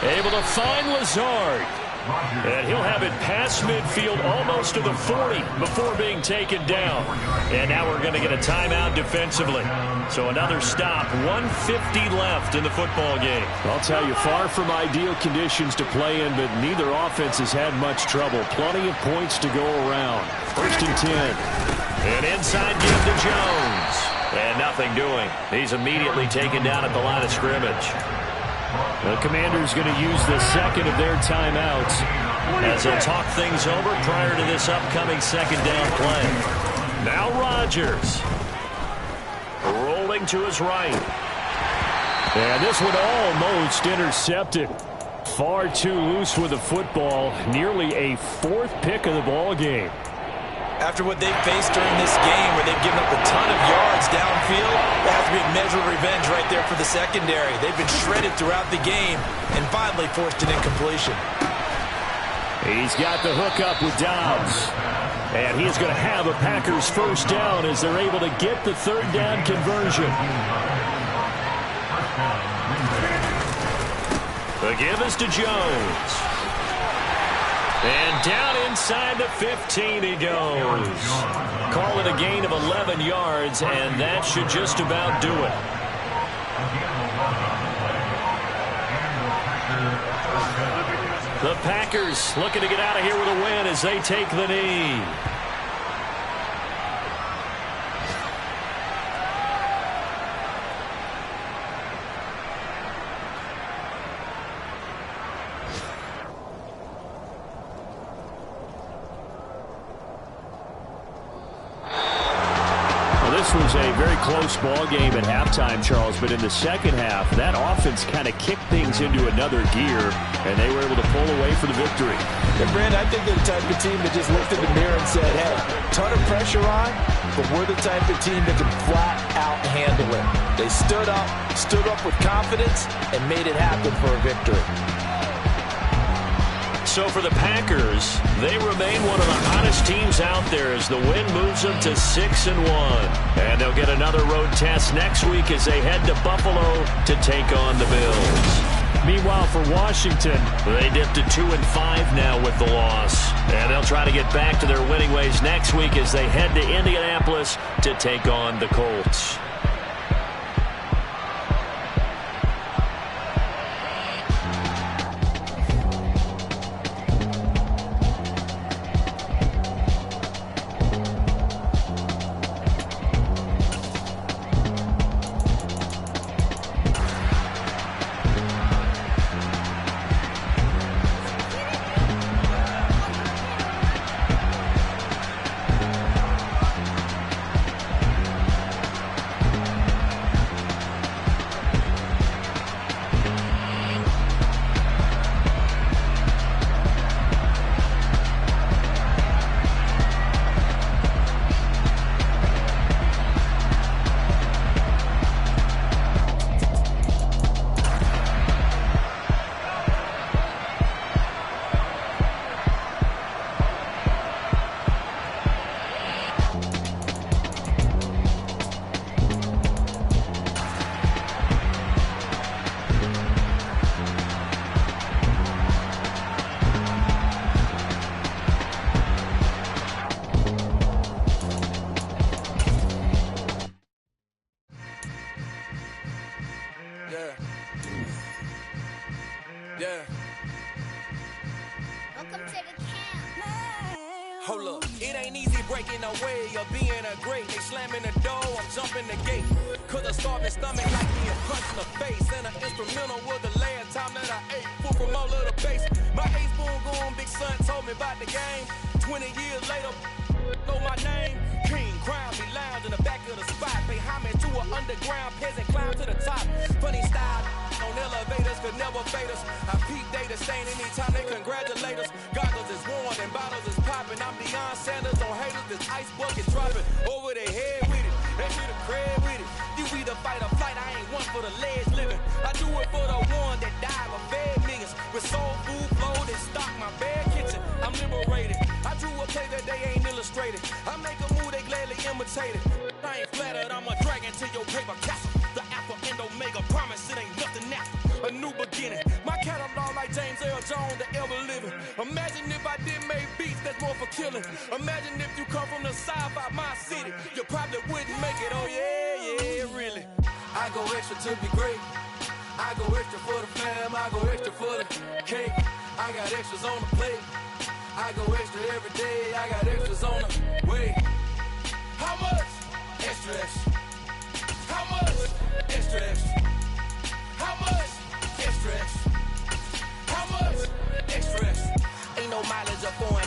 A: Able to find Lazard. And he'll have it past midfield almost to the 40 before being taken down. And now we're going to get a timeout defensively. So another stop, 1:50 left in the football game.
C: I'll tell you, far from ideal conditions to play in, but neither offense has had much trouble. Plenty of points to go around. 1st and 10.
A: And inside give to Jones. And nothing doing. He's immediately taken down at the line of scrimmage.
C: The Commanders going to use the second of their timeouts
A: as they'll talk things over prior to this upcoming second down play. Now Rodgers. Rolling to his right.
C: And this one almost intercepted. Far too loose with the football. Nearly a 4th pick of the ball game.
B: After what they've faced during this game where they've given up a ton of yards downfield, there has to be a measure of revenge right there for the secondary. They've been shredded throughout the game and finally forced an incompletion.
C: He's got the hook up with Dobbs. And he's going to have a Packers first down as they're able to get the third down conversion.
A: The give is to Jones. And down inside the 15 he goes. Call it a gain of 11 yards, and that should just about do it. The Packers looking to get out of here with a win as they take the knee.
C: This was a very close ball game at halftime, Charles, but in the second half, that offense kind of kicked things into another gear, and they were able to pull away for the victory.
B: And Brand, I think they're the type of team that just looked in the mirror and said, hey, ton of pressure on, but we're the type of team that can flat out handle it. They stood up with confidence, and made it happen for a victory.
A: So for the Packers, they remain one of the hottest teams out there as the win moves them to 6-1. And they'll get another road test next week as they head to Buffalo to take on the Bills.
C: Meanwhile, for Washington,
A: they dipped to 2-5 now with the loss. And they'll try to get back to their winning ways next week as they head to Indianapolis to take on the Colts.
E: Hold up, it ain't easy breaking away or being a great. They slamming the door, I'm jumping the gate. Cause a starving stomach like being punched in the face. And an instrumental was the last time that I ate. Food from all of the base. My ace spoon going, big son told me about the game. 20 years later, know my name. King, crown me lounge in the back of the spot. Pay homage to an underground peasant, climb to the top. Funny style on elevators could never fade us. I peep data stain anytime they congratulate us. Goggles is worn and bottles is popping. I'm Deion Sanders on haters, this ice bucket dropping over their head with it. They should have cred with it. You either fight or flight, I ain't one for the ledge living. I do it for the one that died or fed millions. With soul food flow that stock my bare kitchen. I'm liberated. I drew a play that they ain't illustrated. I make a move they gladly imitated. I ain't flattered, I'm a dragon to your paper castle. The alpha and omega, promise it ain't nothing after. A new beginning. My catalog like James L. Jones, the ever living. Imagine if I did make beats that's more for killing. Imagine if you come from the south out my city. You probably wouldn't make it, oh yeah, really. I go extra to be great. I go extra for the fam, I go extra for the cake. I got extras on the plate. I go extra every day, I got extras on the way. How much? Extra, extra. How much? Extra, extra. How much? Extra, extra. How much? Extra, extra. Ain't no mileage of $4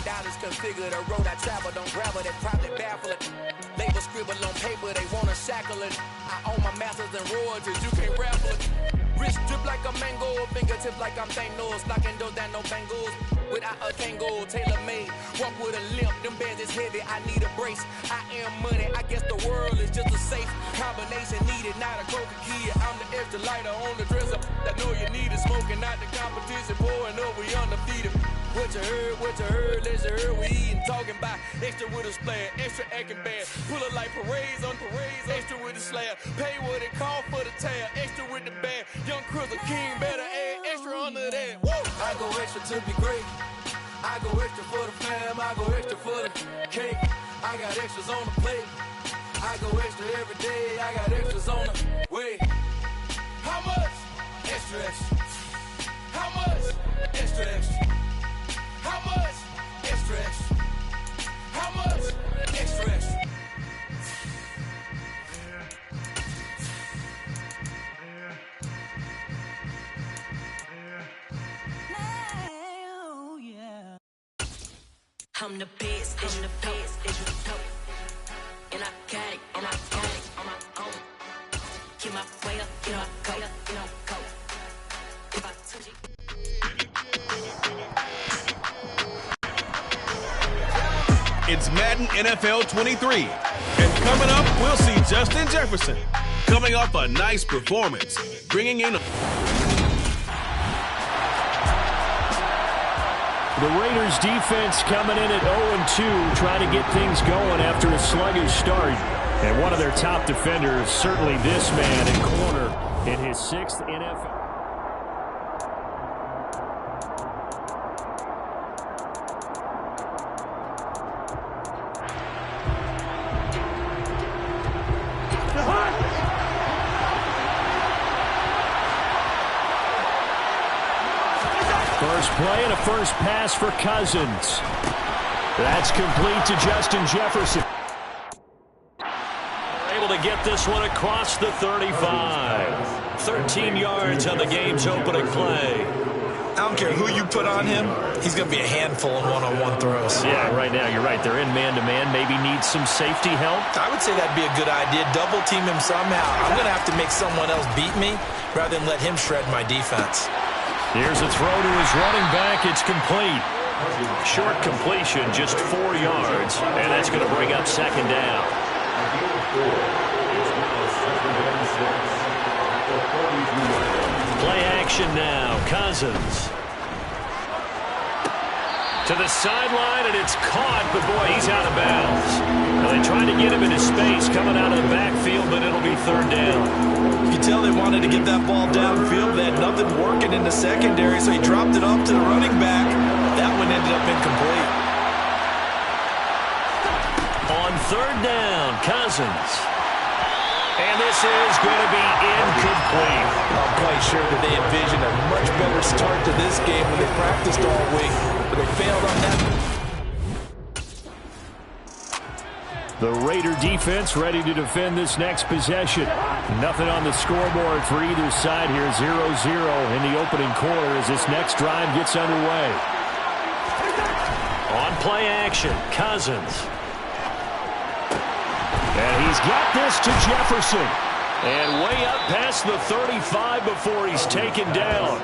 E: configure the road I travel. Don't gravel, that probably baffle it. Label scribble on paper, they wanna shackle it. I own my masters and royalties, you can't raffle it. Wrist drip like a mango, fingertips like I'm Thanos. Locking doors down, no bangles. Without a tango, tailor made. Walk with a limp, them bands is heavy, I need a brace. I am money, I guess the world is just a safe combination needed, not a coca kid. I'm the extra lighter on the dresser. I know you need it, smoking out the competition, pouring up, we undefeated. What you heard, let's heard, we eatin', talking about extra with a splash, extra acting bad. Pull it like parades on parades, extra with the slab. Pay what it cost for the tab, extra with the bag. Young Crizzle King better add extra under that. Woo! I go extra to be great. I go extra for the fam, I go extra for the cake. I got extras on the plate. I go extra every day, I got extras on the way. How much? Extra, extra. How much? Extra, extra. How much? Extra, extra. How much? Extra, extra.
F: I'm the best, I'm the best, it's the top. And I got it, on my own. Get my way up, get my go. If I touch it.
G: It's Madden NFL 23. And coming up, we'll see Justin Jefferson coming off a nice performance, bringing in
C: The Raiders defense coming in at 0-2, trying to get things going after a sluggish start. And one of their top defenders, certainly this man in corner in his 6th NFL. First play and a first pass for Cousins. That's complete to Justin Jefferson. Able to get this one across the 35. 13 yards on the game's opening play.
B: I don't care who you put on him, he's going to be a handful in one-on-one throws.
C: Yeah, right now, you're right. They're in man-to-man. Maybe needs some safety help.
B: I would say that'd be a good idea. Double team him somehow. I'm going to have to make someone else beat me rather than let him shred my defense.
C: Here's a throw to his running back. It's complete. Short completion, just 4 yards. And that's going to bring up second down. Play action now. Cousins. To the sideline, and it's caught, but boy, he's out of bounds. Now they tried to get him into space coming out of the backfield, but it'll be third down.
B: You tell they wanted to get that ball downfield. They had nothing working in the secondary, so he dropped it off to the running back. That one ended up incomplete.
C: On third down, Cousins. And this is going to be incomplete.
B: I'm quite sure that they envisioned a much better start to this game when they practiced all week, but they failed on that.
C: The Raider defense ready to defend this next possession. Nothing on the scoreboard for either side here. 0-0 in the opening quarter as this next drive gets underway.
A: On play action, Cousins.
C: And he's got this to Jefferson.
A: And way up past the 35 before he's taken down.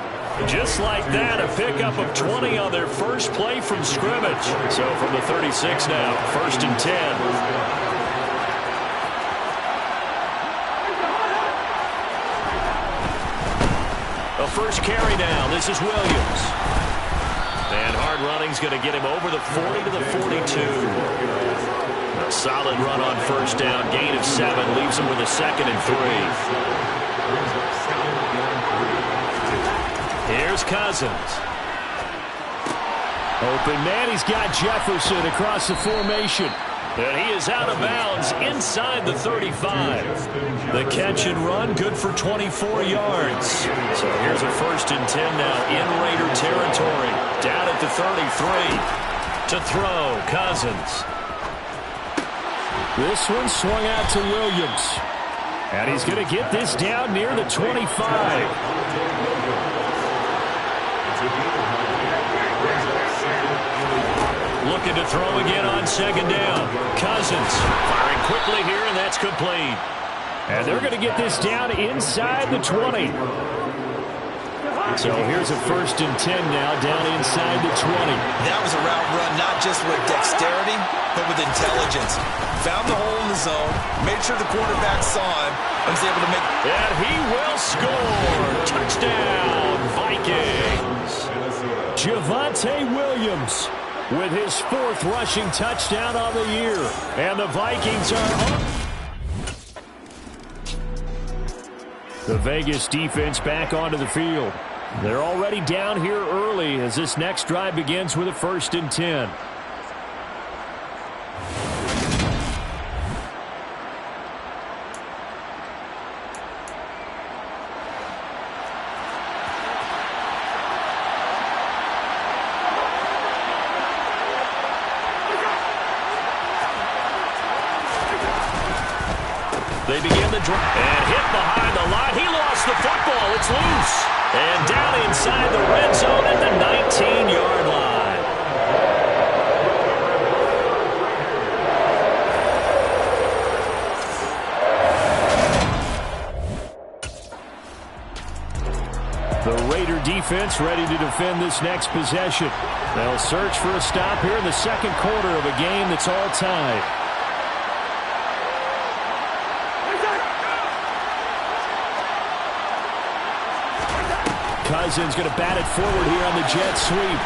A: Just like that, a pickup of 20 on their first play from scrimmage. So from the 36 now, 1st and 10. A first carry down. This is Williams. And hard running's going to get him over the 40 to the 42. A solid run on first down. Gain of 7 leaves him with a 2nd and 3. Here's Cousins.
C: Open man, he's got Jefferson across the formation.
A: And he is out of bounds inside the 35. The catch and run, good for 24 yards. So here's a 1st and 10 now in Raider territory. Down at the 33. To throw, Cousins.
C: This one swung out to Williams. And he's going to get this down near the 25.
A: Looking to throw again on 2nd down. Cousins firing quickly here, and that's complete.
C: And they're going to get this down inside the 20. So here's a 1st and 10 now, down inside the 20.
B: That was a route run not just with dexterity, but with intelligence. Found the hole in the zone, made sure the quarterback saw him, and was able to make...
A: And he will score! Touchdown, Vikings!
C: Javonte Williams with his 4th rushing touchdown on the year. And the Vikings are on. The Vegas defense back onto the field. They're already down here early as this next drive begins with a 1st and 10.
A: They begin the drive and hit behind the line. He lost the football. It's loose. And down inside the red zone at the 19-yard line.
C: The Raider defense ready to defend this next possession. They'll search for a stop here in the 2nd quarter of a game that's all tied. Cousins going to bat it forward here on the jet sweep.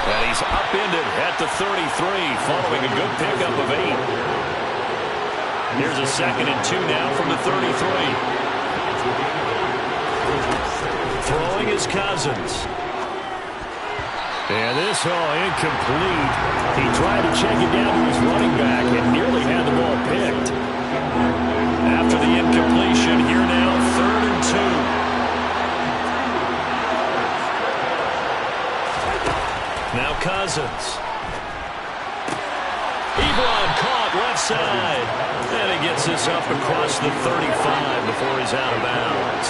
A: And he's upended at the 33 following a good pickup of 8. Here's a 2nd and 2 now from the 33. Throwing is Cousins.
C: And this incomplete. He tried to check it down to his running back and nearly had the ball picked.
A: After the incompletion, here now 3rd and 2. Now Cousins. Ebron caught left side. And he gets this up across the 35 before he's out of bounds.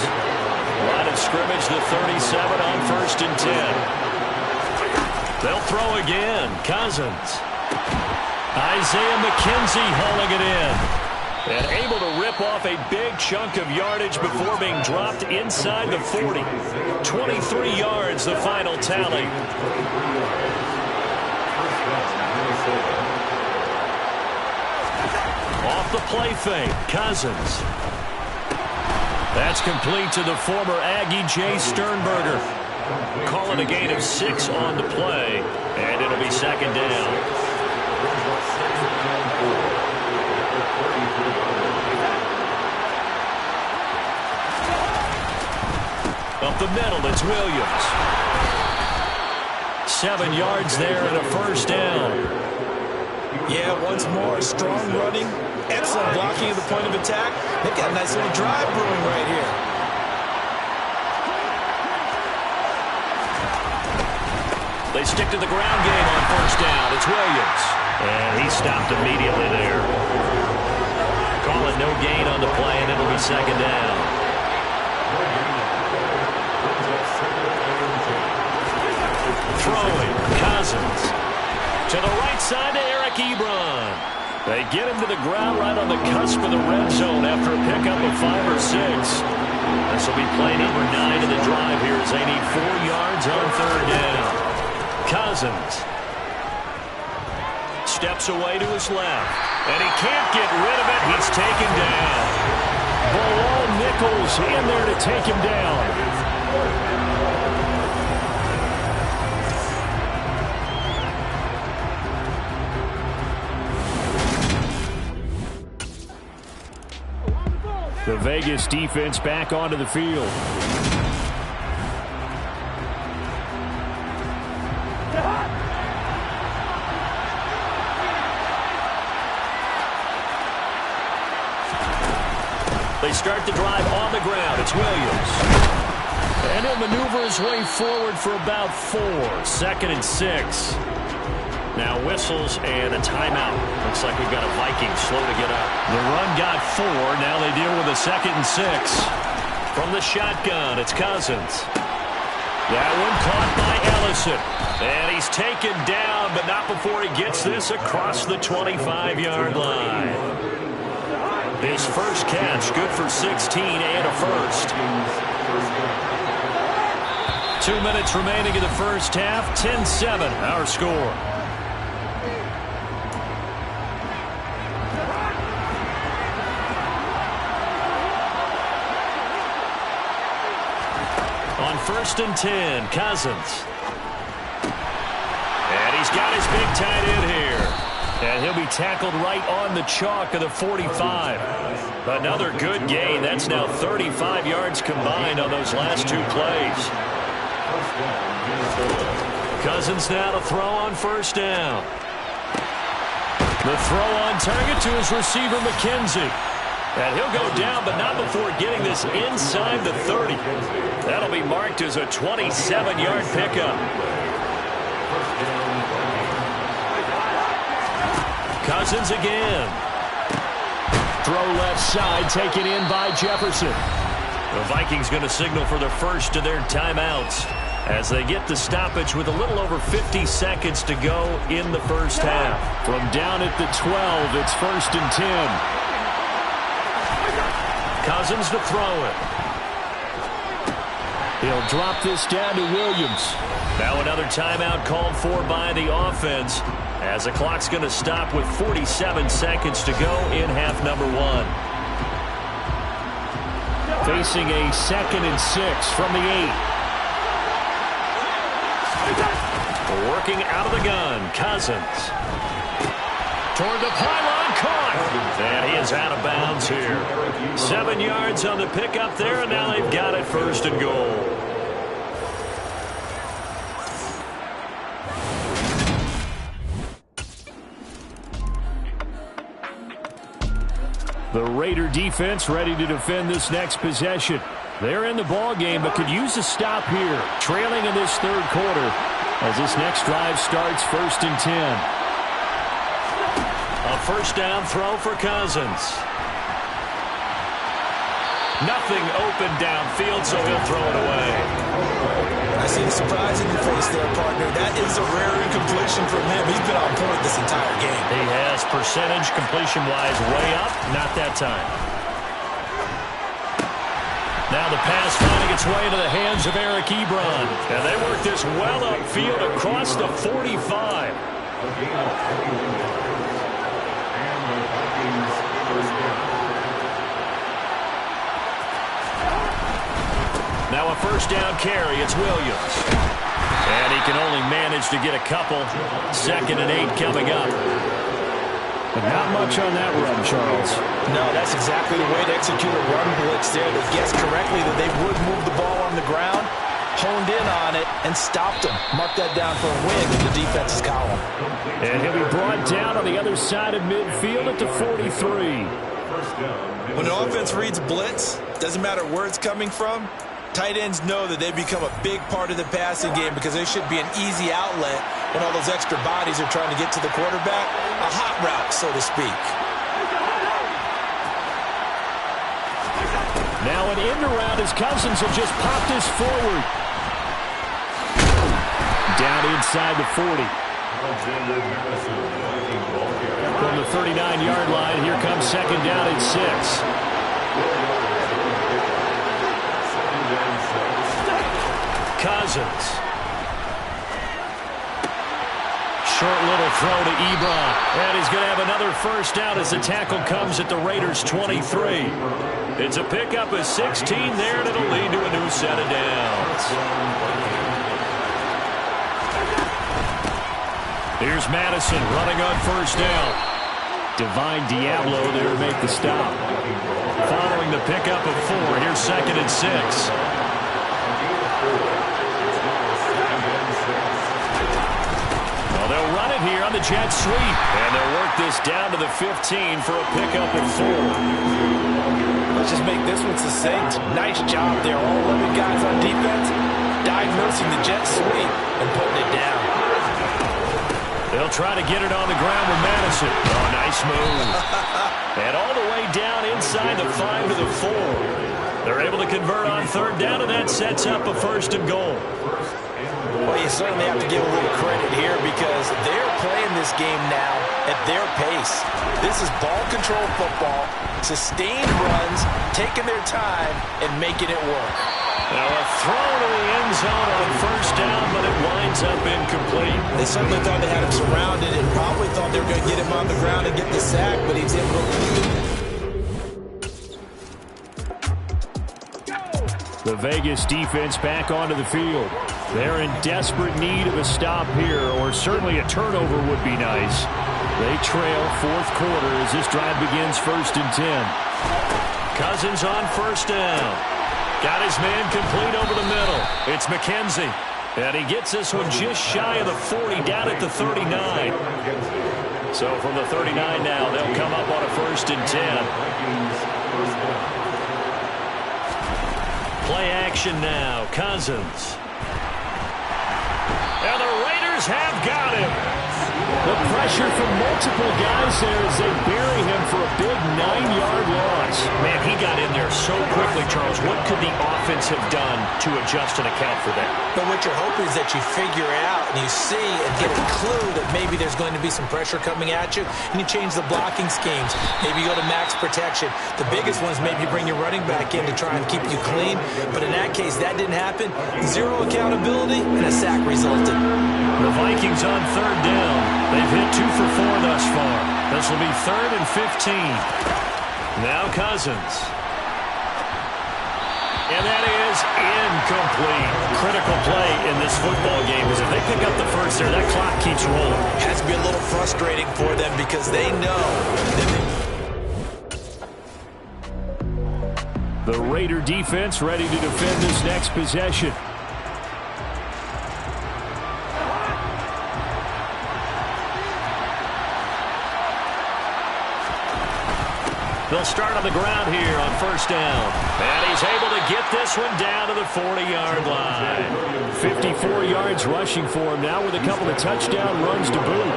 A: Line of scrimmage, the 37 on 1st and 10. They'll throw again. Cousins. Isaiah McKenzie hauling it in. And able to rip off a big chunk of yardage before being dropped inside the 40. 23 yards, the final tally. Off the play fake, Cousins. That's complete to the former Aggie Jay Sternberger. Calling a gain of 6 on the play, and it'll be 2nd down. Up the middle, it's Williams. 7 yards there and a 1st down.
B: Yeah, once more, strong running, excellent blocking at the point of attack. They've got a nice little drive brewing right here.
A: They stick to the ground game on 1st down. It's Williams. And he stopped immediately there. Call it no gain on the play, and it'll be second down. Throwing, Cousins. To the right side to Eric Ebron. They get him to the ground right on the cusp of the red zone after a pickup of 5 or 6. This will be play number 9 of the drive here as they need 4 yards on third down. Cousins steps away to his left, and he can't get rid of it. He's taken down. Bilal Nichols in there to take him down. The Vegas defense back onto the field. They start the drive on the ground. It's Williams. And he'll maneuver his way forward for about 4. 2nd and 6. Now whistles and a timeout. Looks like we've got a Viking slow to get up. The run got 4. Now they deal with a 2nd and 6. From the shotgun, it's Cousins. That one caught by Ellison. And he's taken down, but not before he gets this across the 25-yard line. His first catch, good for 16 and a first. 2 minutes remaining in the first half. 10-7, our score. On 1st and 10, Cousins. And he's got his big tight end here. And he'll be tackled right on the chalk of the 45. Another good gain. That's now 35 yards combined on those last 2 plays. Cousins now to throw on 1st down. The throw on target to his receiver, McKenzie. And he'll go down, but not before getting this inside the 30. That'll be marked as a 27-yard pickup. Cousins again. Throw left side, taken in by Jefferson. The Vikings going to signal for the first of their timeouts as they get the stoppage with a little over 50 seconds to go in the first half. From down at the 12, it's 1st and 10. Cousins to throw it. He'll drop this down to Williams. Now another timeout called for by the offense as the clock's going to stop with 47 seconds to go in half number 1. Facing a 2nd and 6 from the 8. Working out of the gun, Cousins. Toward the pylon, caught. And he is out of bounds here. 7 yards on the pickup there, and now they've got it 1st and goal. The Raider defense ready to defend this next possession. They're in the ball game, but could use a stop here. Trailing in this 3rd quarter as this next drive starts 1st and 10. A 1st down throw for Cousins. Nothing open downfield, so he'll throw it away.
B: I see the surprise in your face there, partner. That is a rare incompletion from him. He's been on point this entire game.
A: He has, percentage completion-wise way up. Not that time. Now the pass finding its way into the hands of Eric Ebron. And they work this well upfield across the 45. Now a 1st down carry. It's Williams. And he can only manage to get a couple. 2nd and 8 coming up. But not much on that run, Charles.
B: No, that's exactly the way to execute a run blitz there. They guessed correctly that they would move the ball on the ground, honed in on it, and stopped them. Mark that down for a win in the defense's column.
C: And he'll be brought down on the other side of midfield at the 43.
B: When an offense reads blitz, doesn't matter where it's coming from, tight ends know that they become a big part of the passing game because they should be an easy outlet when all those extra bodies are trying to get to the quarterback. A hot route, so to speak.
C: Now an end around as Cousins will just pop this forward. Down inside the 40. From the 39-yard line, here comes second down and 6. Cousins. Short little throw to Ebron. And he's going to have another first down as the tackle comes at the Raiders' 23. It's a pickup of 16 there, and it'll lead to a new set of downs. Here's Madison running on first down. Divine Diablo there to make the stop. Following the pickup of 4, here's second and 6. Well, they'll run it here on the jet sweep. And they'll work this down to the 15 for a pickup of 4.
B: Let's just make this one succinct. Nice job there. All 11 guys on defense diagnosing the jet sweep and putting it down.
C: They'll try to get it on the ground with Madison. Oh, nice move. And all the way down inside the 5 to the 4. They're able to convert on third down, and that sets up a first and goal.
B: Well, you certainly have to give a little credit here because they're playing this game now at their pace. This is ball control football, sustained runs, taking their time, and making it work.
C: Now a throw to the end zone on first down, but it winds up incomplete.
B: They certainly thought they had him surrounded and probably thought they were going to get him on the ground and get the sack, but he's able to.
C: The Vegas defense back onto the field. They're in desperate need of a stop here, or certainly a turnover would be nice. They trail fourth quarter as this drive begins first and 10. Cousins on first down. Got his man complete over the middle. It's McKenzie. And he gets this one just shy of the 40, down at the 39. So from the 39 now, they'll come up on a first and 10. Play action now. Cousins. And the Raiders have got him. The pressure from multiple guys there as they bury him for a big 9-yard loss.
A: Man, he got in there so quickly, Charles. What could the offense have done to adjust and account for that?
B: But what you're hoping is that you figure out and you see and get a clue that maybe there's going to be some pressure coming at you, and you change the blocking schemes. Maybe you go to max protection. The biggest one is maybe you bring your running back in to try and keep you clean. But in that case, that didn't happen. Zero accountability, and a sack resulted.
C: The Vikings on third down. They've hit 2 for 4 thus far. This will be third and 15. Now Cousins. And that is incomplete. Critical play in this football game is if they pick up the first there, that clock keeps rolling.
B: It has to be a little frustrating for them because they know that
C: the Raider defense ready to defend this next possession. They'll start on the ground here on first down. And he's able to get this one down to the 40-yard line. 54 yards rushing for him now with a couple of touchdown runs to boot.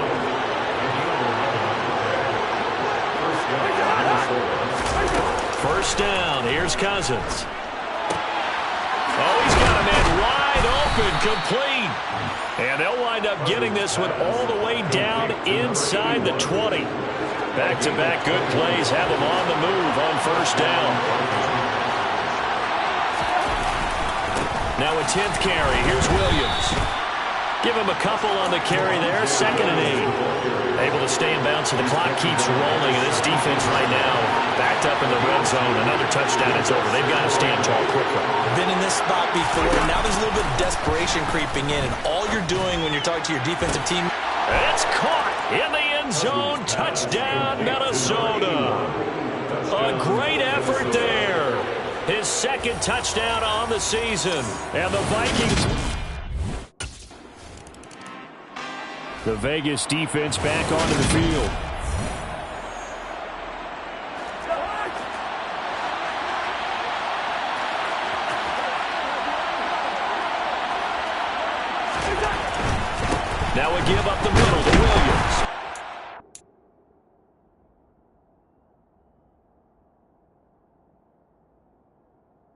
C: First down. Here's Cousins. Oh, he's got a man wide open, complete. And they'll wind up getting this one all the way down inside the 20. Back-to-back good plays have them on the move on first down. Now a 10th carry. Here's Williams. Give him a couple on the carry there. Second and 8. Able to stay in bounds, so the clock keeps rolling. And this defense right now backed up in the red zone. Another touchdown, it's over. They've got to stand tall quickly.
B: Been in this spot before, and now there's a little bit of desperation creeping in. And all you're doing when you're talking to your defensive team.
C: It's caught in the end zone. Touchdown, Minnesota. A great effort there. His second touchdown on the season. And the Vikings. The Vegas defense back onto the field.
A: Now a give up the middle to